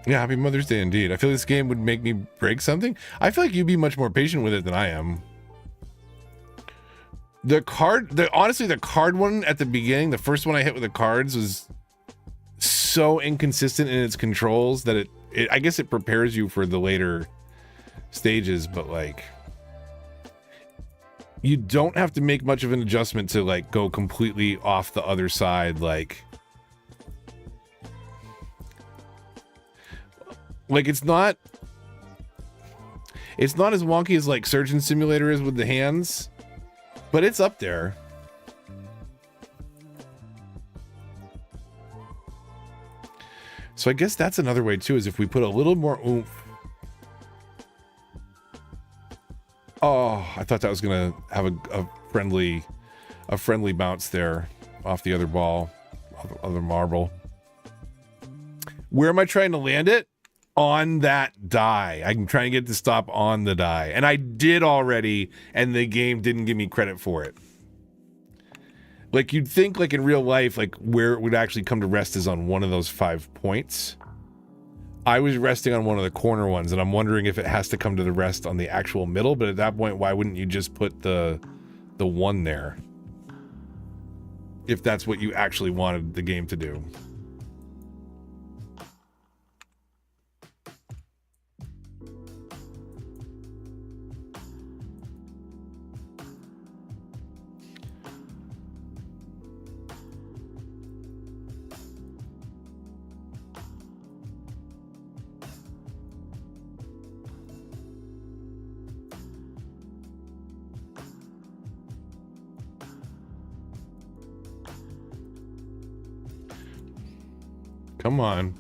Yeah, happy Mother's Day indeed. I feel this game would make me break something. I feel like you'd be much more patient with it than I am. Honestly, the card one at the beginning, the first one I hit with the cards was so inconsistent in its controls that I guess it prepares you for the later stages, but like you don't have to make much of an adjustment to like go completely off the other side, like it's not as wonky as like Surgeon Simulator is with the hands, but it's up there. So I guess that's another way too, is if we put a little more oomph. Oh, I thought that was gonna have a friendly bounce there off the other ball, other marble. Where am I trying to land it? On that die. I'm trying to get it to stop on the die, and I did already, and the game didn't give me credit for it. Like, you'd think like in real life, like where it would actually come to rest is on one of those 5 points. I was resting on one of the corner ones, and I'm wondering if it has to come to the rest on the actual middle, but at that point, why wouldn't you just put the one there? if that's what you actually wanted the game to do. Come on.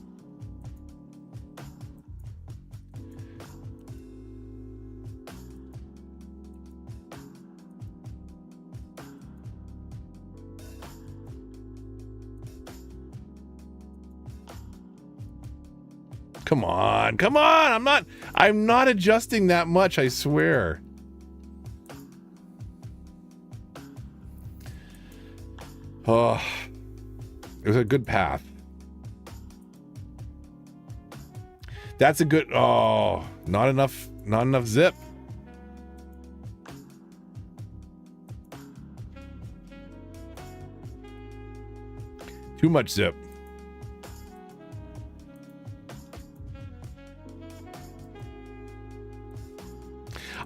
Come on. Come on. I'm not adjusting that much, I swear. Oh. It was a good path. That's a good, oh, not enough zip. Too much zip.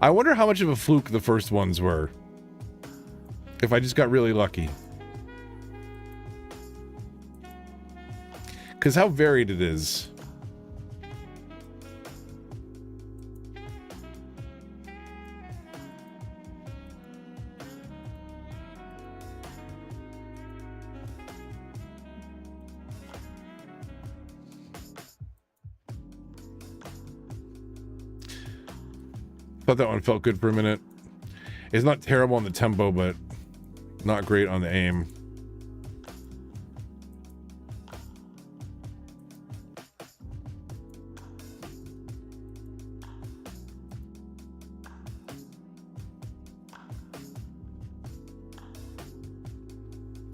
I wonder how much of a fluke the first ones were. If I just got really lucky. Because how varied it is. Thought that one felt good for a minute. It's not terrible on the tempo, but not great on the aim.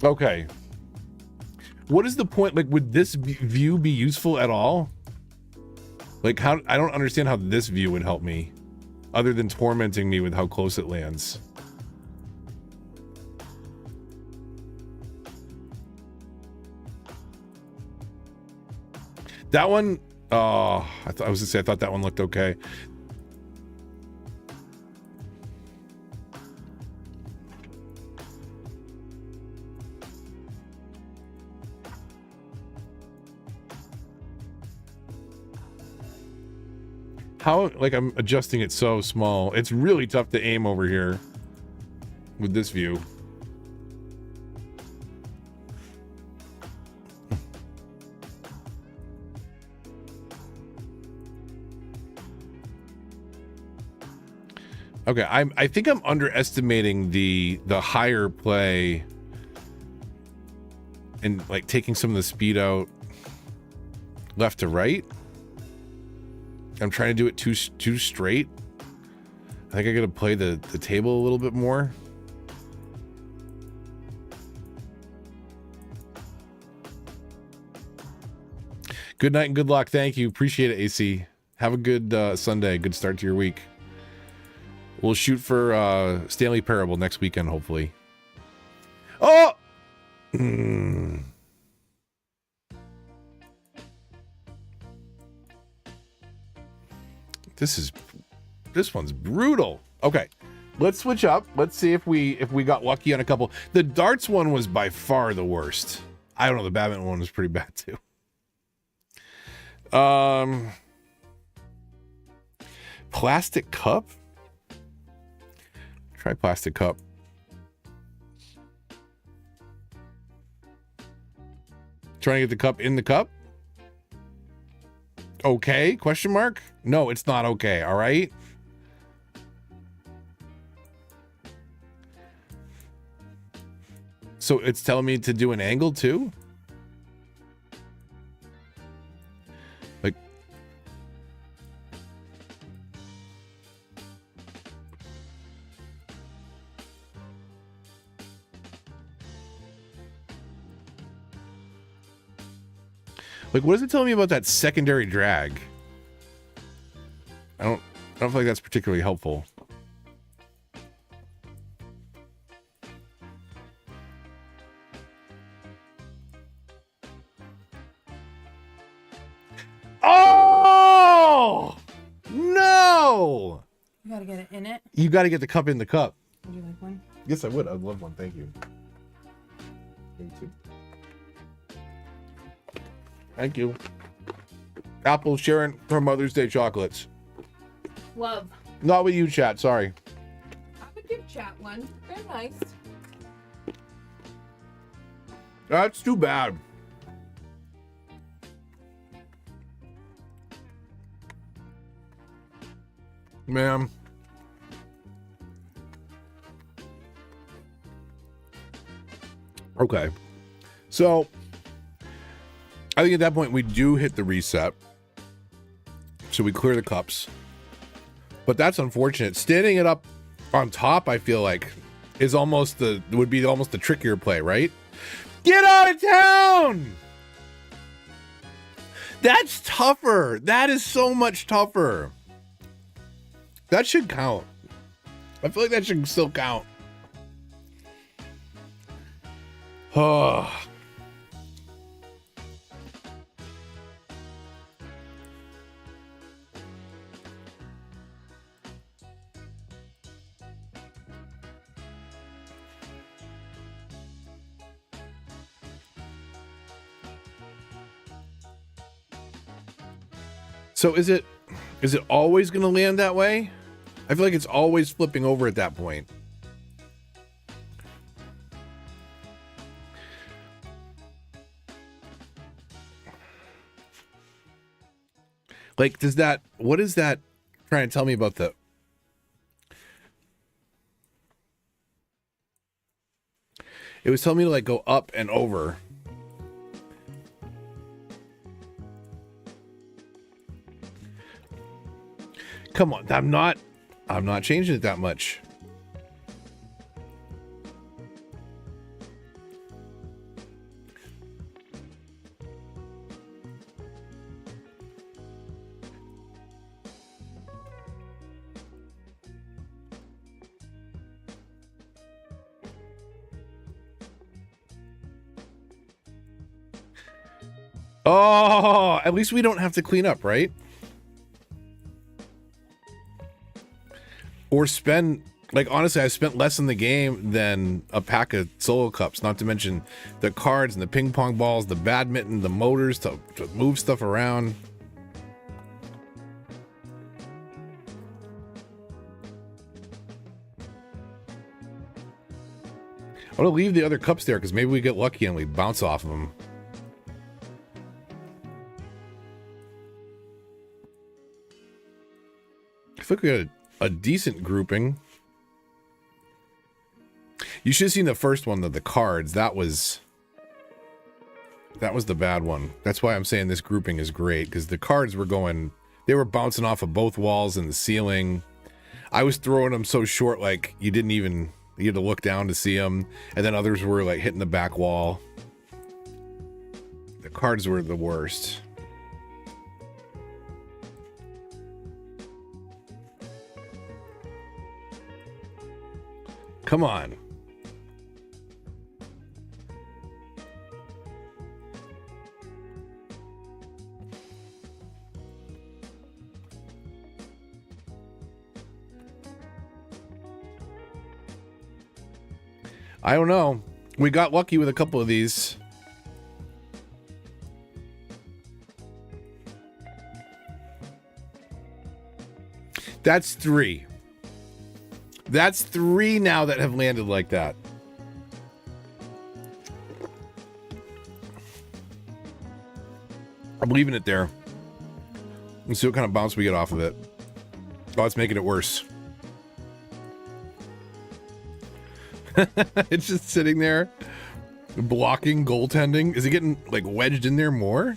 Okay. What is the point? Like, would this view be useful at all? Like, how? I don't understand how this view would help me, other than tormenting me with how close it lands. That one, oh, I was gonna say I thought that one looked okay. How, like, I'm adjusting it so small. It's really tough to aim over here with this view. Okay, I think I'm underestimating the higher play and like taking some of the speed out left to right. I'm trying to do it too straight. I think I gotta play the table a little bit more. Good night and good luck. Thank you. Appreciate it, AC. Have a good Sunday. Good start to your week. We'll shoot for Stanley Parable next weekend, hopefully. Oh! This one's brutal. Okay, let's switch up. Let's see if we got lucky on a couple. The darts one was by far the worst. I don't know. The badminton one was pretty bad too. Plastic cup. Try plastic cup. Trying to get the cup in the cup. Okay, question mark? No, it's not okay, all right? So it's telling me to do an angle too? Like, what is it telling me about that secondary drag? I don't feel like that's particularly helpful. Oh no! You gotta get it in it. You got to get the cup in the cup. Would you like one? Yes, I would. I'd love one. Thank you. Thank you. Thank you. Apple sharing her Mother's Day chocolates. Love. Not with you, chat. Sorry. I would give chat one. They're nice. That's too bad. Man. Okay. So, I think at that point we do hit the reset. So we clear the cups. But that's unfortunate. Standing it up on top, I feel like, is almost would be almost the trickier play, right? Get out of town! That's tougher. That is so much tougher. That should count. I feel like that should still count. Oh. So is it always going to land that way? I feel like it's always flipping over at that point. Like, what is that trying to tell me about the... It was telling me to like go up and over. Come on, I'm not changing it that much. Oh, at least we don't have to clean up, right? Or spend, like, honestly, I spent less in the game than a pack of solo cups, not to mention the cards and the ping pong balls, the badminton, the motors to move stuff around. I'm gonna leave the other cups there because maybe we get lucky and we bounce off of them. I think we had a decent grouping. You should have seen the first one, the cards. That was the bad one. That's why I'm saying this grouping is great, because the cards were they were bouncing off of both walls and the ceiling. I was throwing them so short, like you had to look down to see them, and then others were like hitting the back wall. The cards were the worst. Come on. I don't know. We got lucky with a couple of these. That's 3. That's 3 now that have landed like that. I'm leaving it there. Let's see what kind of bounce we get off of it. Oh, it's making it worse. It's just sitting there blocking goaltending. Is it getting like wedged in there more?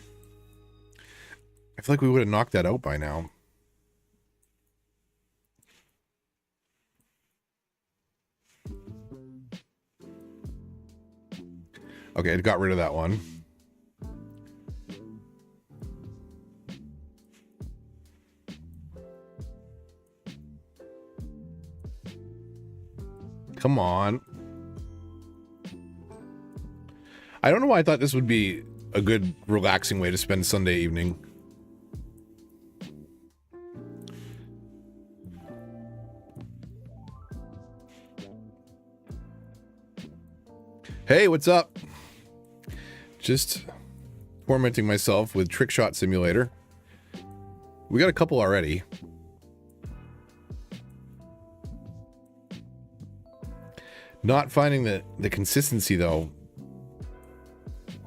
I feel like we would have knocked that out by now. Okay, it got rid of that one. Come on. I don't know why I thought this would be a good relaxing way to spend Sunday evening. Hey, what's up? Just tormenting myself with Trick Shot Simulator. We got a couple already. Not finding the consistency though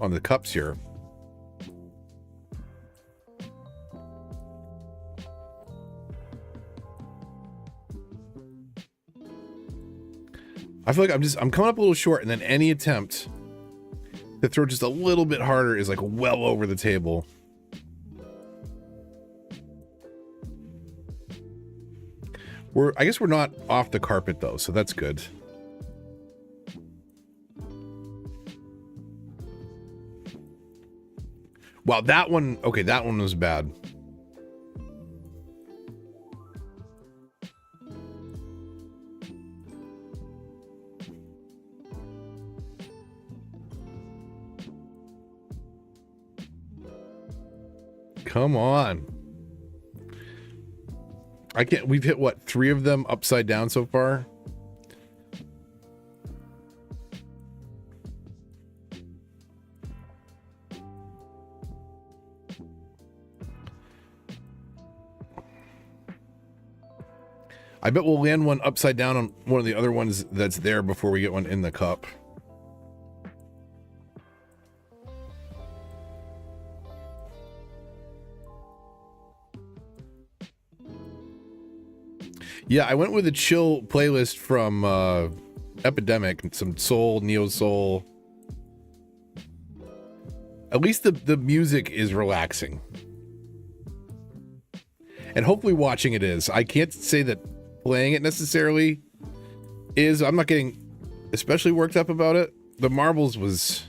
on the cups here. I feel like I'm coming up a little short, and then any attempt to throw just a little bit harder is like well over the table. I guess we're not off the carpet though, so that's good. Wow, that one, okay, that one was bad. Come on. I can't, we've hit what, 3 of them upside down so far? I bet we'll land one upside down on one of the other ones that's there before we get one in the cup. Yeah, I went with a chill playlist from Epidemic, some soul, neo soul. At least the music is relaxing. And hopefully watching it is. I can't say that playing it necessarily is. I'm not getting especially worked up about it. The marbles was...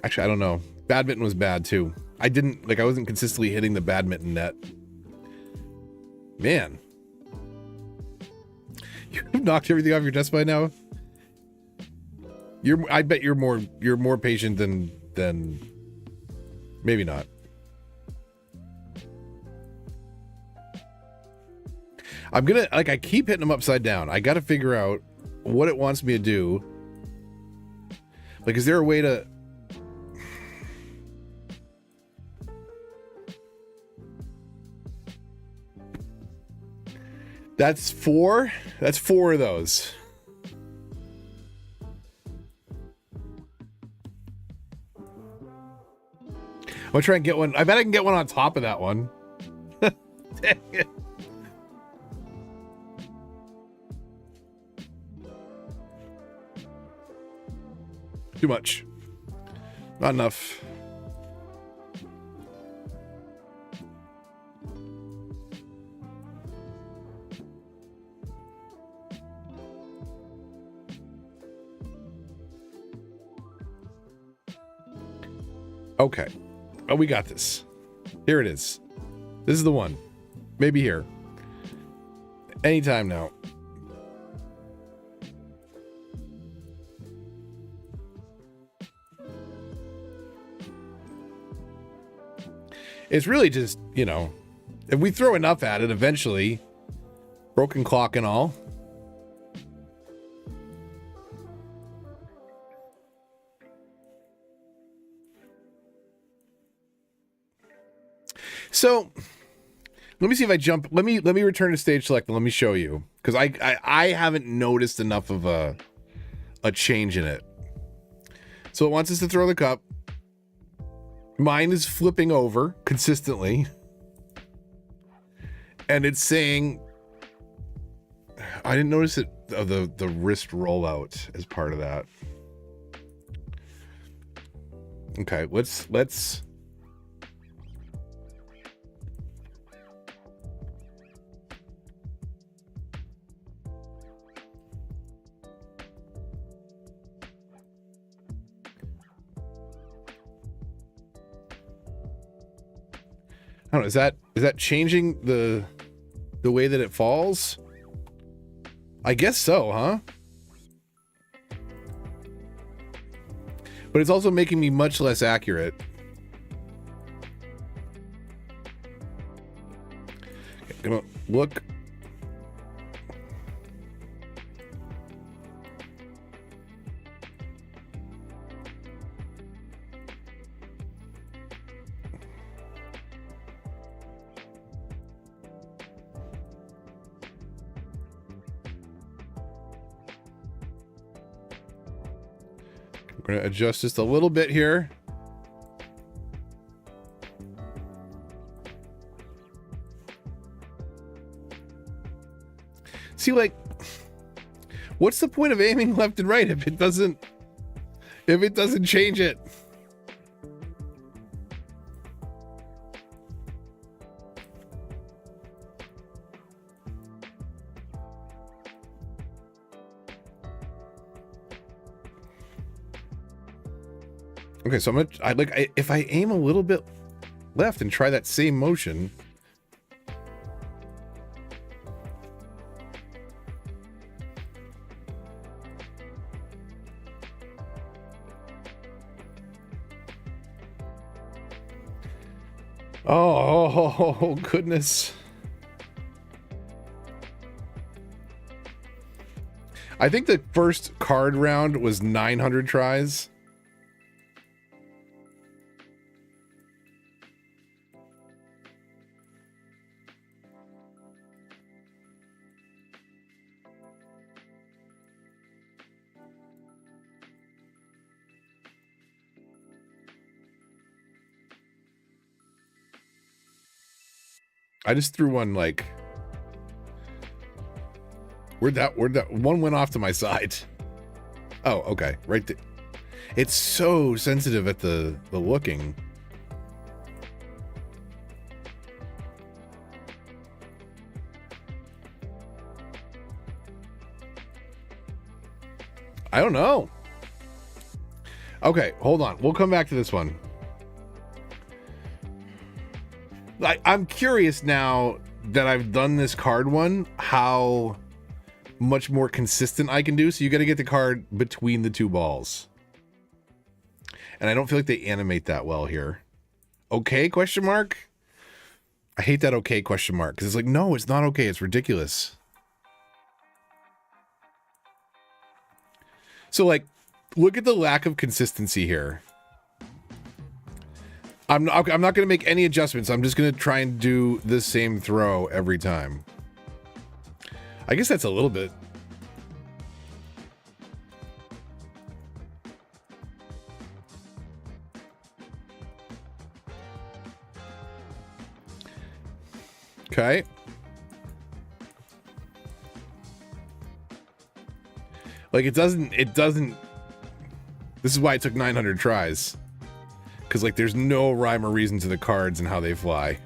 Actually, I don't know. Badminton was bad too. I wasn't consistently hitting the badminton net. Man. You've knocked everything off your desk by now? I bet you're more patient than maybe not. I'm gonna, I keep hitting them upside down. I gotta figure out what it wants me to do. Like, is there a way to... That's 4? That's 4 of those. I'm gonna try and get one. I bet I can get one on top of that one. Dang it. Too much. Not enough. Okay. Oh, we got this. Here it is. This is the one. Maybe here. Anytime now. It's really just, if we throw enough at it, eventually, broken clock and all. So, let me see if I jump. Let me return to stage select and let me show you, because I haven't noticed enough of a change in it. So it wants us to throw the cup. Mine is flipping over consistently, and it's saying, I didn't notice it the wrist rollout as part of that. Okay, let's I don't know, is that changing the way that it falls? I guess so, huh? But it's also making me much less accurate. Okay, gonna look. We're going to adjust just a little bit here. See, like, what's the point of aiming left and right if it doesn't change it? Okay, so if I aim a little bit left and try that same motion. Oh, goodness. I think the first card round was 900 tries. I just threw one like, where'd that one went off to my side? Oh, okay, right there. It's so sensitive at the looking. I don't know. Okay, hold on. We'll come back to this one. I'm curious now that I've done this card one, how much more consistent I can do. So you got to get the card between the two balls. And I don't feel like they animate that well here. Okay, question mark? I hate that okay question mark because it's like, no, it's not okay. It's ridiculous. So like, look at the lack of consistency here. I'm not going to make any adjustments. I'm just going to try and do the same throw every time. I guess that's a little bit. Okay. Like it doesn't, this is why it took 900 tries. Because, like, there's no rhyme or reason to the cards and how they fly.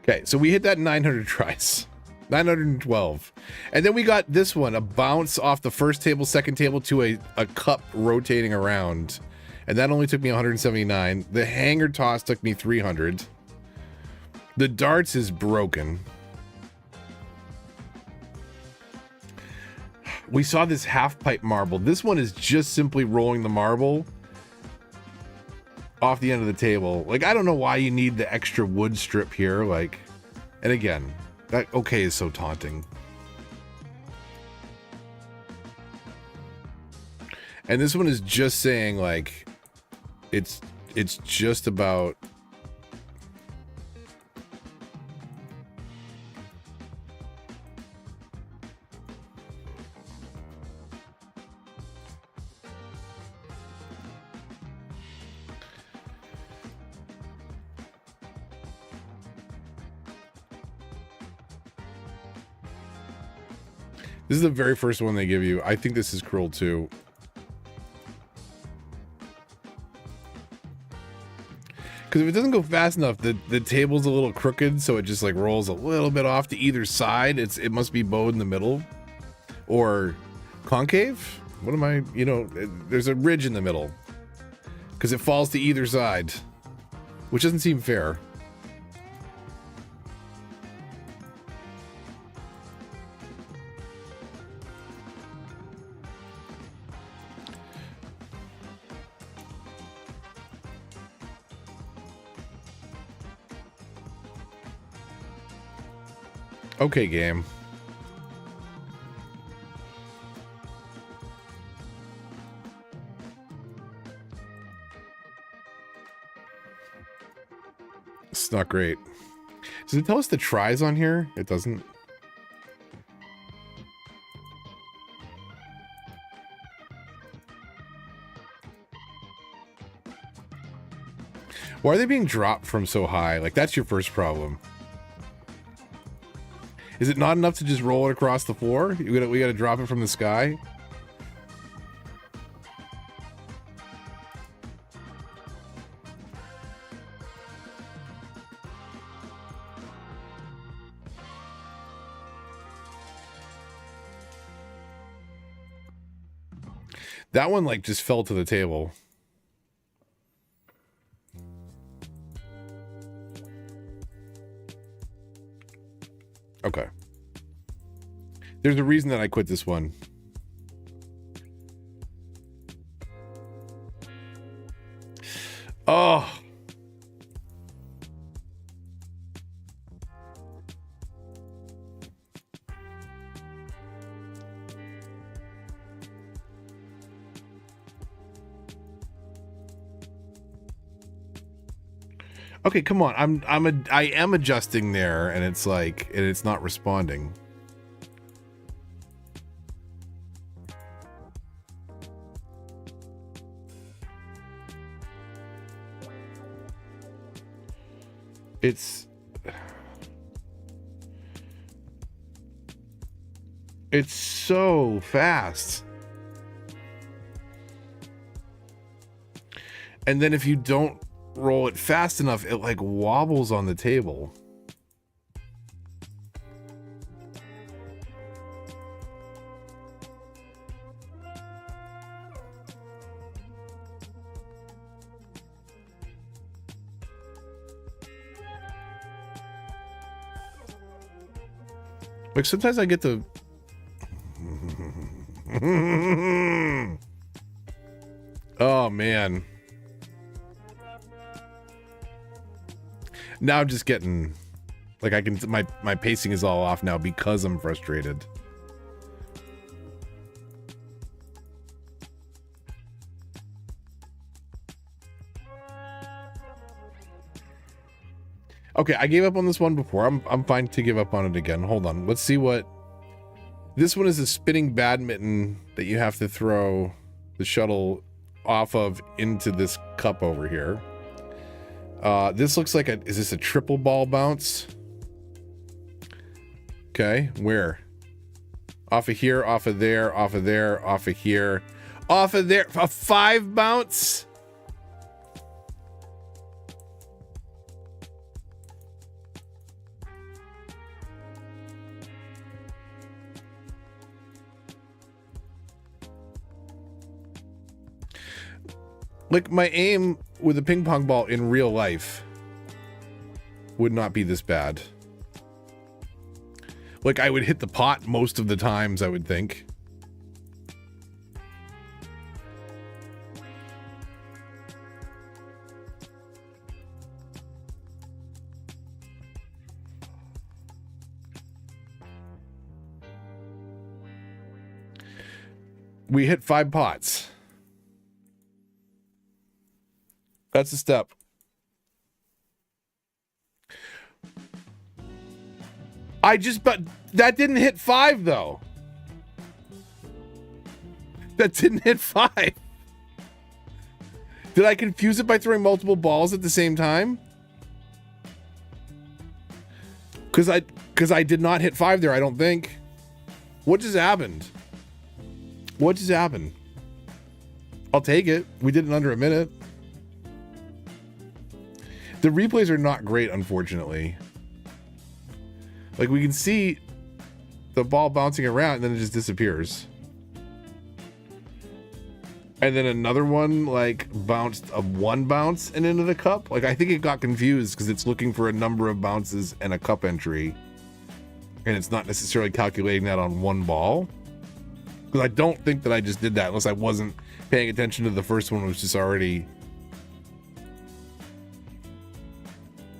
Okay, so we hit that 900 tries. 912. And then we got this one, a bounce off the first table, second table to a cup rotating around. And that only took me 179. The hanger toss took me 300. The darts is broken. We saw this half pipe marble. This one is just simply rolling the marble off the end of the table. Like, I don't know why you need the extra wood strip here. Like, and again, that okay is so taunting. And this one is just saying, like, it's just about this is the very first one they give you. I think this is cruel too. Because if it doesn't go fast enough, the table's a little crooked, so it just like rolls a little bit off to either side. It must be bowed in the middle. Or concave? What am I, there's a ridge in the middle. Because it falls to either side. Which doesn't seem fair. Okay, game. It's not great. Does it tell us the tries on here? It doesn't. Why are they being dropped from so high? Like, that's your first problem. Is it not enough to just roll it across the floor? We gotta drop it from the sky? That one, like, just fell to the table. Okay. There's a reason that I quit this one. Oh. Okay, come on. I am adjusting there, and it's like, and it's not responding. It's so fast. And then if you don't roll it fast enough, it like wobbles on the table. Like sometimes I get the oh man. Now I'm just getting like I can my pacing is all off now because I'm frustrated. Okay, I gave up on this one before. I'm fine to give up on it again. Hold on. Let's see what this one is. A spinning badminton that you have to throw the shuttle off of into this cup over here. This looks like is this a triple ball bounce? Okay, where? Off of here, off of there, off of there, off of here, off of there. A 5 bounce? Like, my aim with a ping pong ball in real life would not be this bad. Like, I would hit the pot most of the times, I would think. We hit 5 pots. That's a step. But that didn't hit 5 though. That didn't hit 5. Did I confuse it by throwing multiple balls at the same time? Because I did not hit 5 there, I don't think. What just happened? What just happened? I'll take it. We did it in under a minute. The replays are not great, unfortunately. Like, we can see the ball bouncing around and then it just disappears. And then another one, like, bounced a 1 bounce and into the cup. Like, I think it got confused because it's looking for a number of bounces and a cup entry. And it's not necessarily calculating that on 1 ball. Because I don't think that I just did that unless I wasn't paying attention to the first one, which is already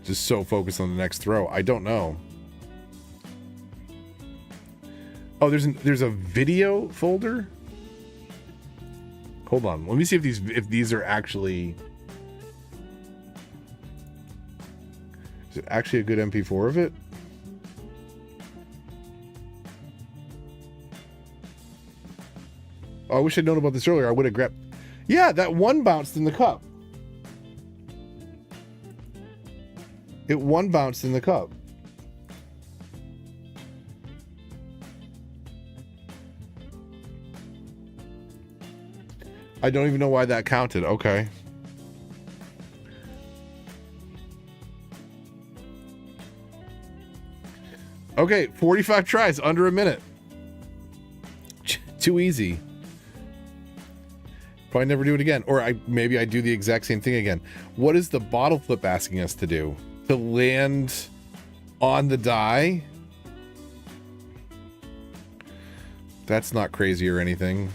just so focused on the next throw. I don't know. Oh, there's a video folder. Hold on. Let me see if these are actually. Is it actually a good MP4 of it? Oh, I wish I'd known about this earlier. I would have grabbed... Yeah, that one bounced in the cup. It one bounced in the cup. I don't even know why that counted. Okay. Okay, 45 tries, under a minute. Too easy. Probably never do it again. Or maybe I do the exact same thing again. What is the bottle flip asking us to do? To land on the die? That's not crazy or anything.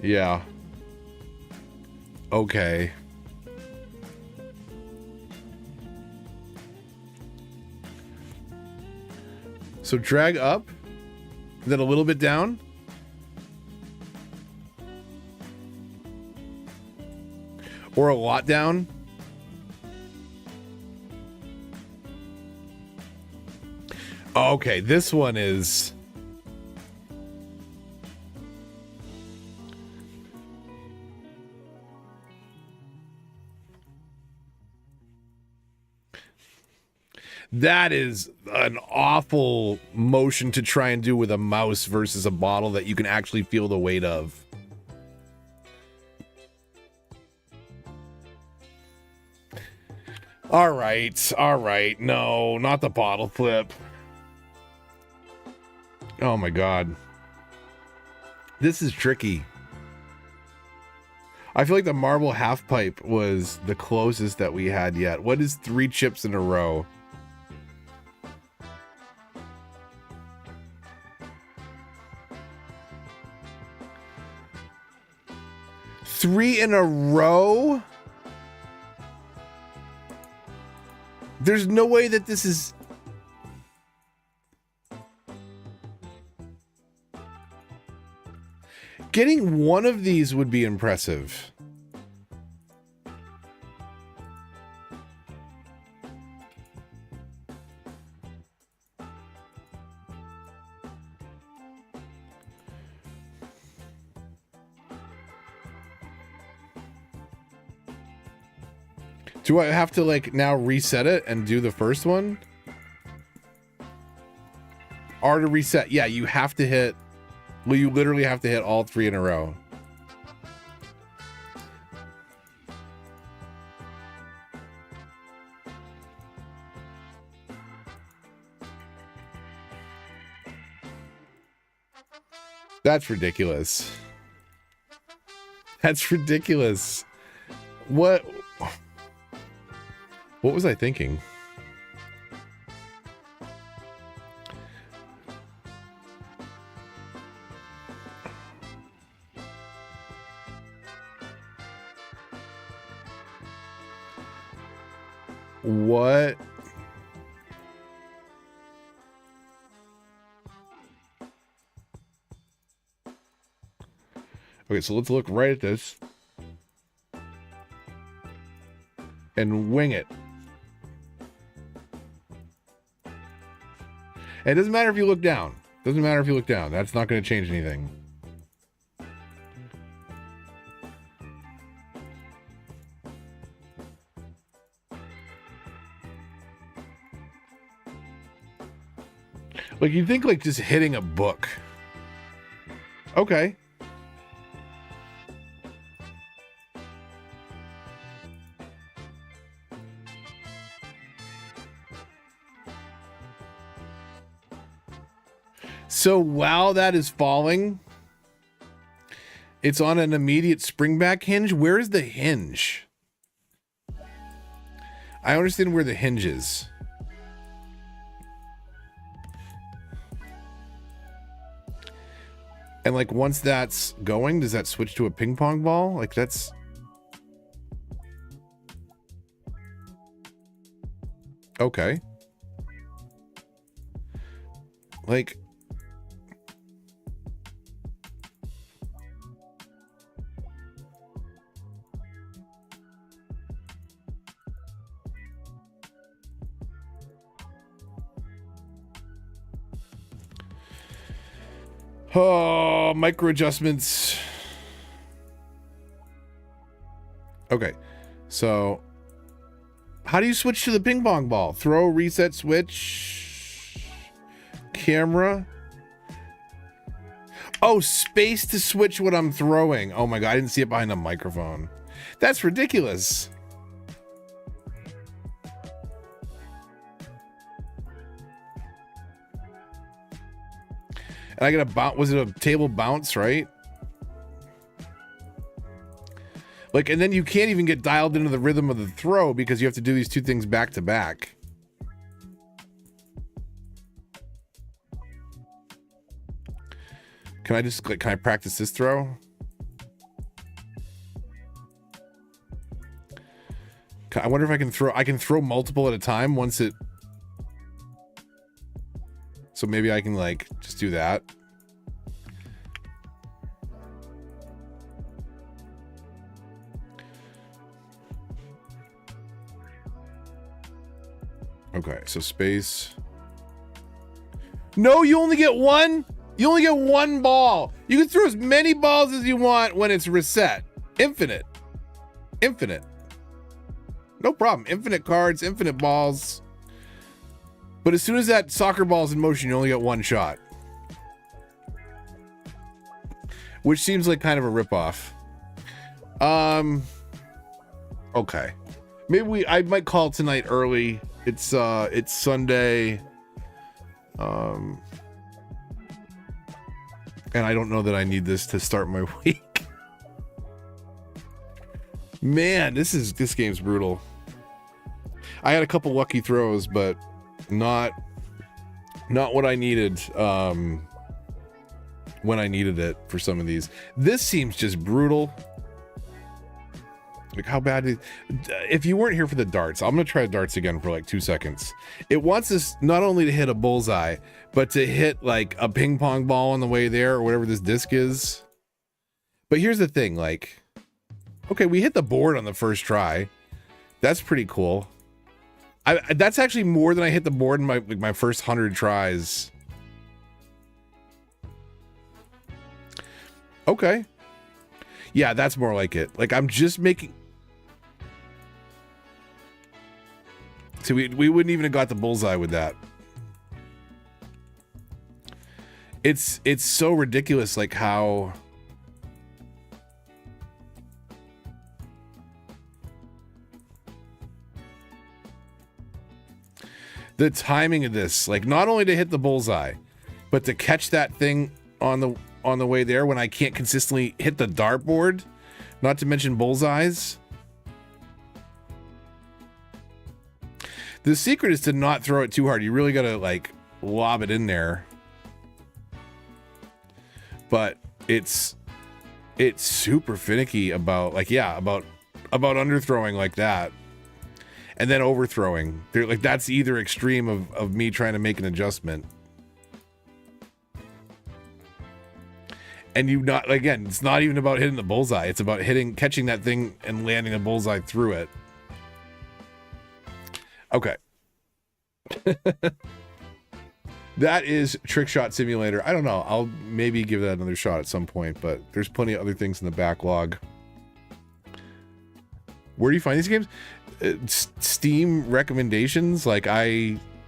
Yeah. Okay. So drag up, then a little bit down. Or a lot down. Okay, this one is... That is an awful motion to try and do with a mouse versus a bottle that you can actually feel the weight of. All right. No, not the bottle flip. Oh my God. This is tricky. I feel like the marble half pipe was the closest that we had yet. What is 3 chips in a row? Three in a row? There's no way that this is... Getting one of these would be impressive. Do I have to like now reset it and do the first one? R to reset. Yeah, you have to hit... Well, you literally have to hit all 3 in a row. That's ridiculous. That's ridiculous. What was I thinking? What? Okay, so let's look right at this and wing it. And it doesn't matter if you look down. Doesn't matter if you look down. That's not going to change anything. Like, you'd think, like, just hitting a book. Okay. So while that is falling, it's on an immediate springback hinge. Where is the hinge? I understand where the hinge is. And like once that's going, does that switch to a ping pong ball? Like that's... Okay. Like... Oh, micro adjustments. Okay, so how do you switch to the ping pong ball? Throw, reset, switch, camera. Oh, space to switch what I'm throwing. Oh my God, I didn't see it behind the microphone. That's ridiculous. And I got a bounce. Was it a table bounce, right? Like, and then you can't even get dialed into the rhythm of the throw because you have to do these two things back to back. Can I just click? Can I practice this throw? I wonder if I can throw. I can throw multiple at a time once it. So maybe I can like just do that. Okay, so space. No, you only get one. You only get one ball. You can throw as many balls as you want when it's reset. Infinite. Infinite. No problem. Infinite cards, infinite balls. But as soon as that soccer ball is in motion, you only get one shot. Which seems like kind of a ripoff. Okay. Maybe I might call tonight early. It's Sunday. And I don't know that I need this to start my week. Man, this game's brutal. I had a couple lucky throws, but not what I needed when I needed it for some of these. This seems just brutal. Like how bad if you weren't here for the darts, I'm gonna try darts again for like 2 seconds. It wants us not only to hit a bullseye, but to hit like a ping pong ball on the way there or whatever this disc is. But here's the thing, like, okay, we hit the board on the first try. That's pretty cool. That's actually more than I hit the board in my first 100 tries. Okay. Yeah, that's more like it. Like I'm just making. See, we wouldn't even have got the bullseye with that. It's so ridiculous, like how. The timing of this, like not only to hit the bullseye, but to catch that thing on the way there when I can't consistently hit the dartboard, not to mention bullseyes. The secret is to not throw it too hard. You really gotta like lob it in there. But it's super finicky about like, yeah, about underthrowing like that. And then overthrowing. They're like that's either extreme of me trying to make an adjustment. And you not again, it's not even about hitting the bullseye. It's about catching that thing and landing a bullseye through it. Okay. That is Trick Shot Simulator. I don't know. I'll maybe give that another shot at some point, but there's plenty of other things in the backlog. Where do you find these games? Steam recommendations. Like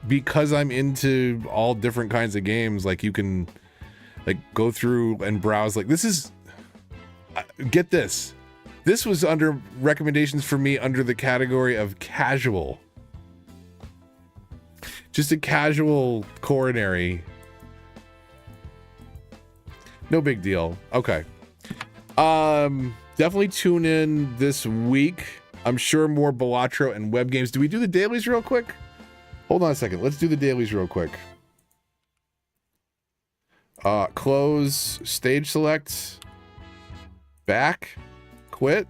because I'm into all different kinds of games, like you can like go through and browse. Like this is, get this. This was under recommendations for me under the category of casual. Just a casual coronary. No big deal. Okay. Definitely tune in this week. I'm sure more Balatro and web games. Do we do the dailies real quick? Hold on a second. Let's do the dailies real quick. Close, stage select, back, quit.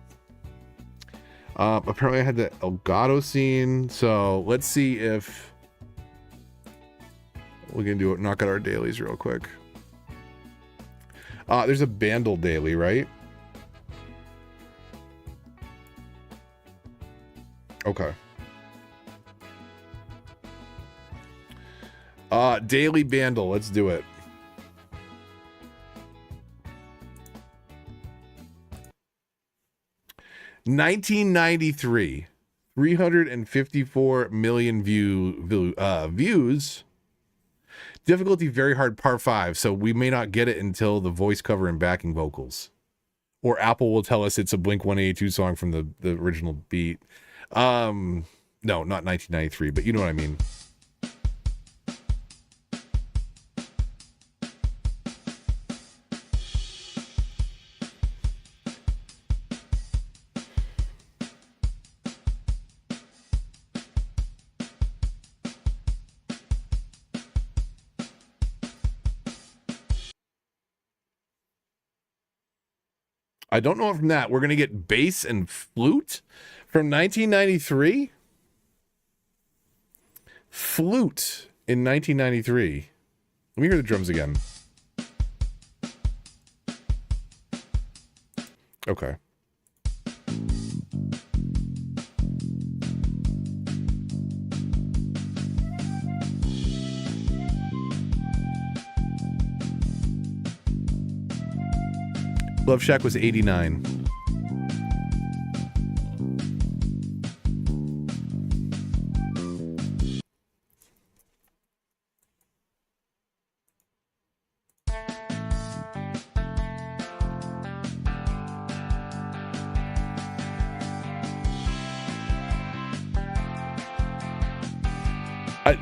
Apparently I had the Elgato scene. So let's see if we can do it. Knock out our dailies real quick. There's a Bandle daily, right? Okay. Daily Bandle. Let's do it. 1993, 354 million views. Difficulty very hard, par 5. So we may not get it until the voice cover and backing vocals. Or Apple will tell us it's a Blink-182 song from the original beat. No, not 1993, but you know what I mean. I don't know from that. We're going to get bass and flute from 1993. Flute in 1993. Let me hear the drums again. Okay. Love Shack was 89.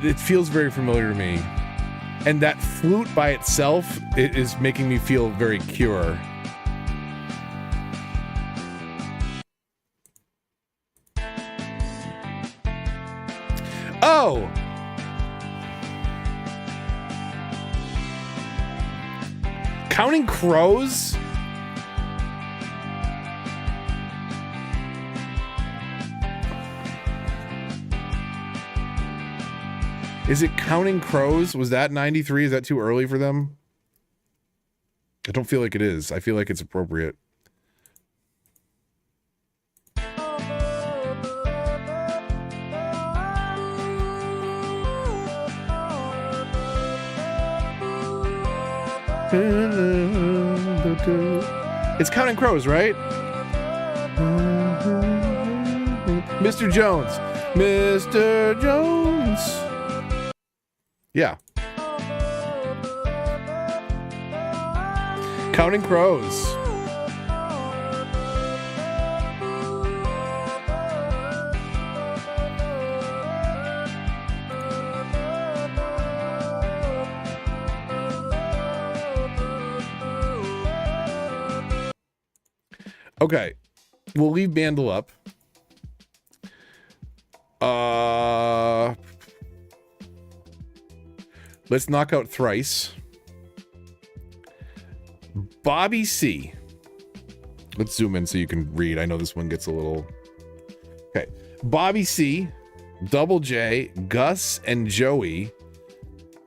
It feels very familiar to me. And that flute by itself is making me feel very Cure. Oh! Counting Crows? Is it Counting Crows? Was that 93? Is that too early for them? I don't feel like it is. I feel like it's appropriate. It's Counting Crows, right? Mr. Jones. Mr. Jones. Yeah. Counting Crows. Okay, we'll leave Bandle up. Let's knock out Thrice. Bobby C. Let's zoom in so you can read. I know this one gets a little... Okay. Bobby C, Double J, Gus, and Joey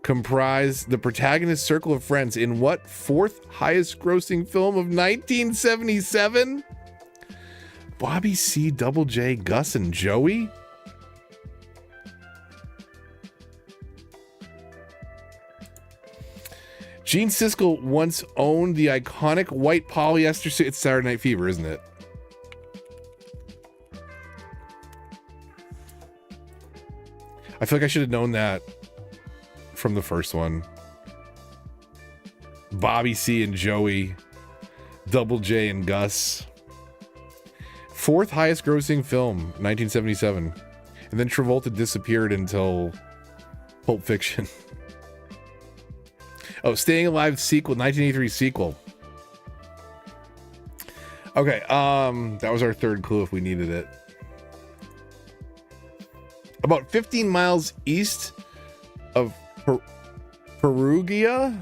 comprise the protagonist circle of friends in what fourth highest grossing film of 1977? Bobby C, Double J, Gus, and Joey? Gene Siskel once owned the iconic white polyester suit. It's Saturday Night Fever, isn't it? I feel like I should have known that from the first one. Bobby C and Joey, Double J and Gus. Fourth highest grossing film, 1977. And then Travolta disappeared until Pulp Fiction. Oh, Staying Alive sequel, 1983 sequel. Okay, that was our third clue if we needed it. About 15 miles east of Perugia,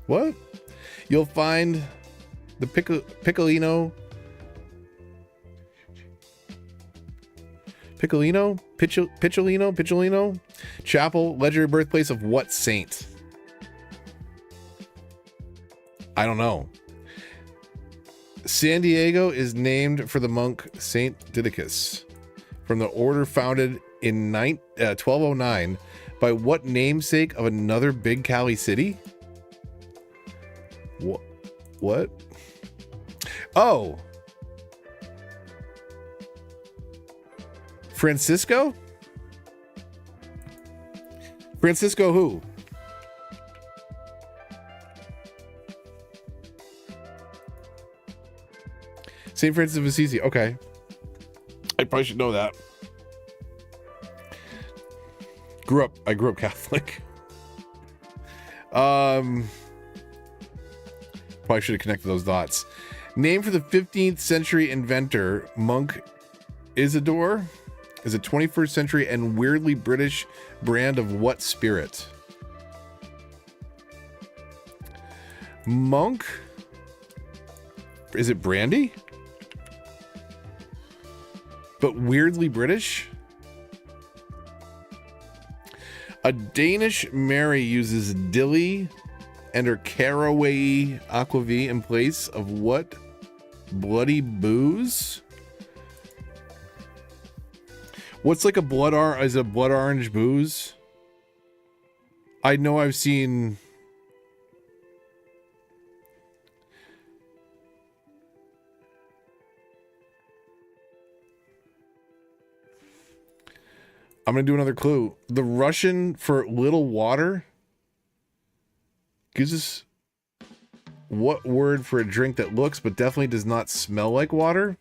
what? You'll find the Piccolino Chapel, legendary birthplace of what saint? I don't know. San Diego is named for the monk Saint Didacus from the order founded in 1209 by what namesake of another big Cali city? What? Oh. Francisco? Francisco who? St. Francis of Assisi. Okay. I probably should know that. I grew up Catholic. Probably should have connected those dots. Name for the 15th century inventor, Monk Isidore, is a 21st century and weirdly British brand of what spirit? Monk? Is it brandy? But weirdly British? A Danish Mary uses dilly and her caraway aquavit in place of what bloody booze? What's like a blood orange booze? I know I've seen. I'm going to do another clue. The Russian for little water gives us what word for a drink that looks but definitely does not smell like water?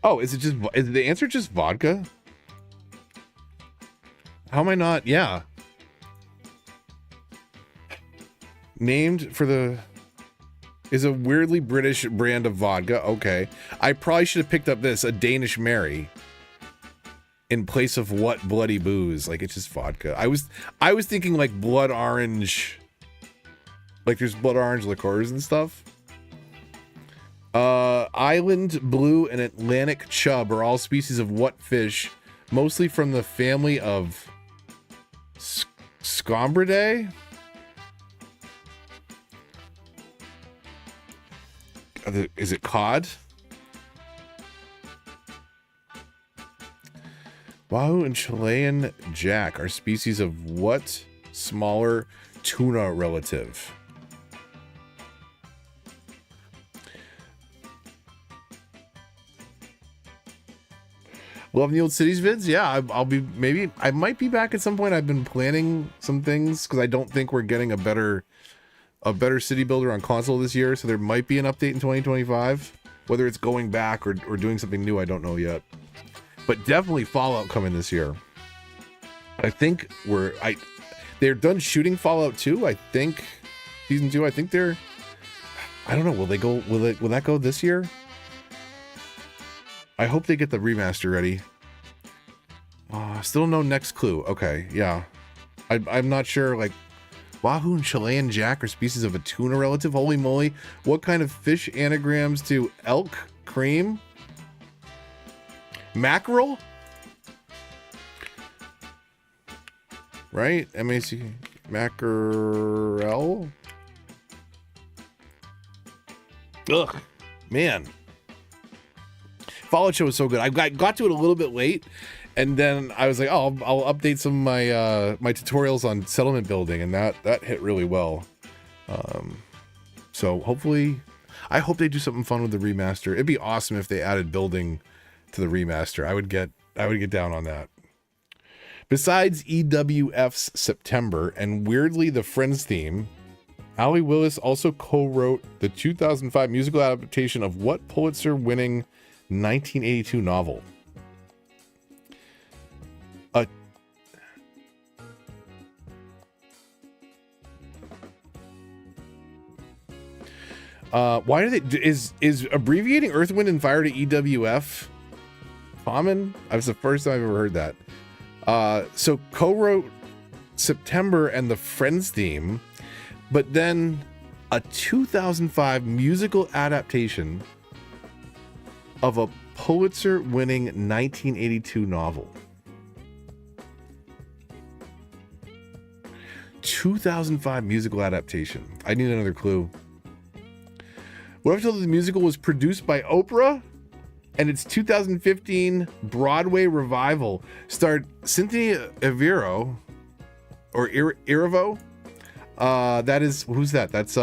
Oh, is the answer just vodka? How am I not? Yeah. Named for the is a weirdly British brand of vodka. Okay. I probably should have picked up this, a Danish Mary, in place of what bloody booze. Like, it's just vodka. I was thinking like blood orange. Like there's blood orange liqueurs and stuff. Island blue and Atlantic chub are all species of what fish? Mostly from the family of Scombridae. Is it cod? Wahoo and Chilean jack are species of what smaller tuna relative? Loving the old cities vids. Yeah, I might be back at some point. I've been planning some things because I don't think we're getting a better city builder on console this year, so there might be an update in 2025. Whether it's going back or doing something new, I don't know yet. But definitely Fallout coming this year. I think they're done shooting Fallout 2. I think season 2. I think I don't know. Will that go this year? I hope they get the remaster ready. Still no next clue. Okay, yeah. I'm not sure, like, Wahoo and Chilean jack are species of a tuna relative. Holy moly. What kind of fish anagrams to elk? Cream? Mackerel? Right? M-A-C... Mackerel? Ugh. Man. Fallout show was so good. I got to it a little bit late, and then I was like, oh, I'll update some of my my tutorials on settlement building, and that hit really well. So hopefully, I hope they do something fun with the remaster. It'd be awesome if they added building to the remaster. I would get down on that. Besides EWF's September and weirdly the Friends theme, Allie Willis also co-wrote the 2005 musical adaptation of what Pulitzer-winning 1982 novel? Why do they is abbreviating Earth, Wind, and Fire to EWF common? That was the first time I've ever heard that. So co-wrote September and the Friends theme, but then a 2005 musical adaptation of a Pulitzer-winning 1982 novel. 2005 musical adaptation. I need another clue. What if I told you the musical was produced by Oprah and its 2015 Broadway revival starred Cynthia Erivo, or Irivo. That is, who's that? That's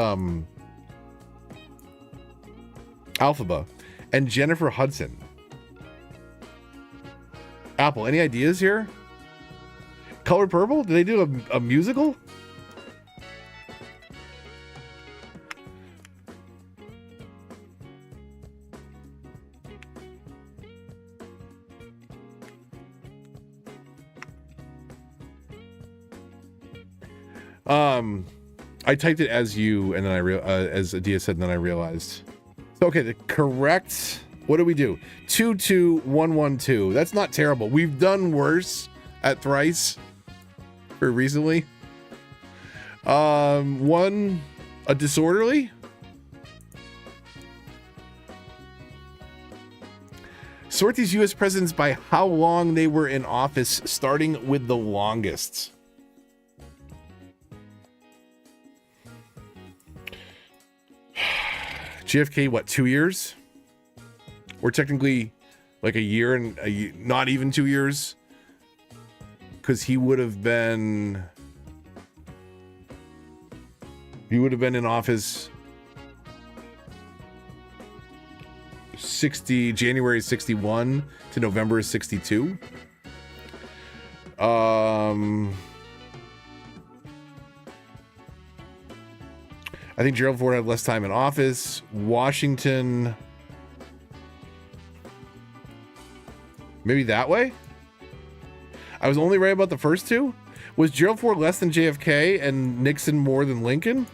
Alphaba and Jennifer Hudson. Apple, any ideas here? Color Purple? Did they do a musical? I typed it as you, and then as Adia said, and then I realized. So, okay, the correct. What do we do? 22112. That's not terrible. We've done worse at Thrice very recently. One, a disorderly. Sort these U.S. presidents by how long they were in office, starting with the longest. JFK, what, 2 years? Or technically like a year and not even 2 years, because he would have been in office January 61 to November 62. I think Gerald Ford had less time in office. Washington, maybe that way? I was only right about the first two? Was Gerald Ford less than JFK and Nixon more than Lincoln?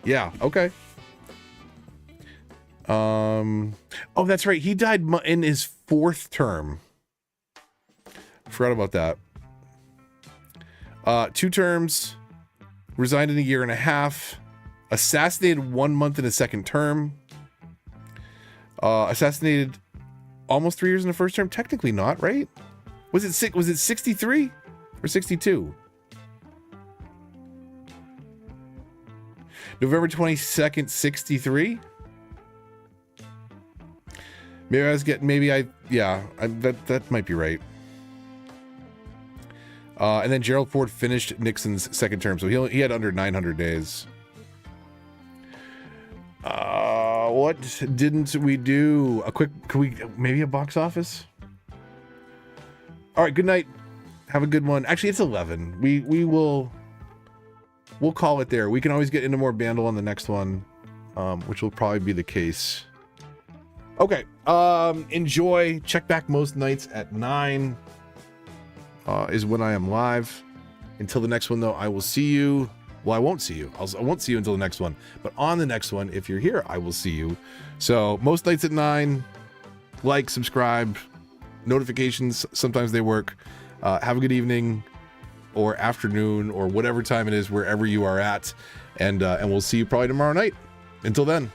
Yeah, okay. Oh, that's right. He died in his fourth term. Forgot about that. 2 terms, resigned in a year and a half, assassinated 1 month in his second term, assassinated almost 3 years in the first term. Technically not, right? Was it 63 or 62? November 22nd, 63. Maybe I was getting, that might be right. And then Gerald Ford finished Nixon's second term, so he had under 900 days. What didn't we do? Maybe a box office? All right, good night. Have a good one. Actually, it's 11. We'll call it there. We can always get into more Bandle on the next one, which will probably be the case. Okay. Enjoy. Check back most nights at 9 is when I am live. Until the next one, though, I will see you. Well, I won't see you. I won't see you until the next one. But on the next one, if you're here, I will see you. So most nights at 9. Like, subscribe, notifications. Sometimes they work. Have a good evening or afternoon or whatever time it is, wherever you are at. And we'll see you probably tomorrow night. Until then.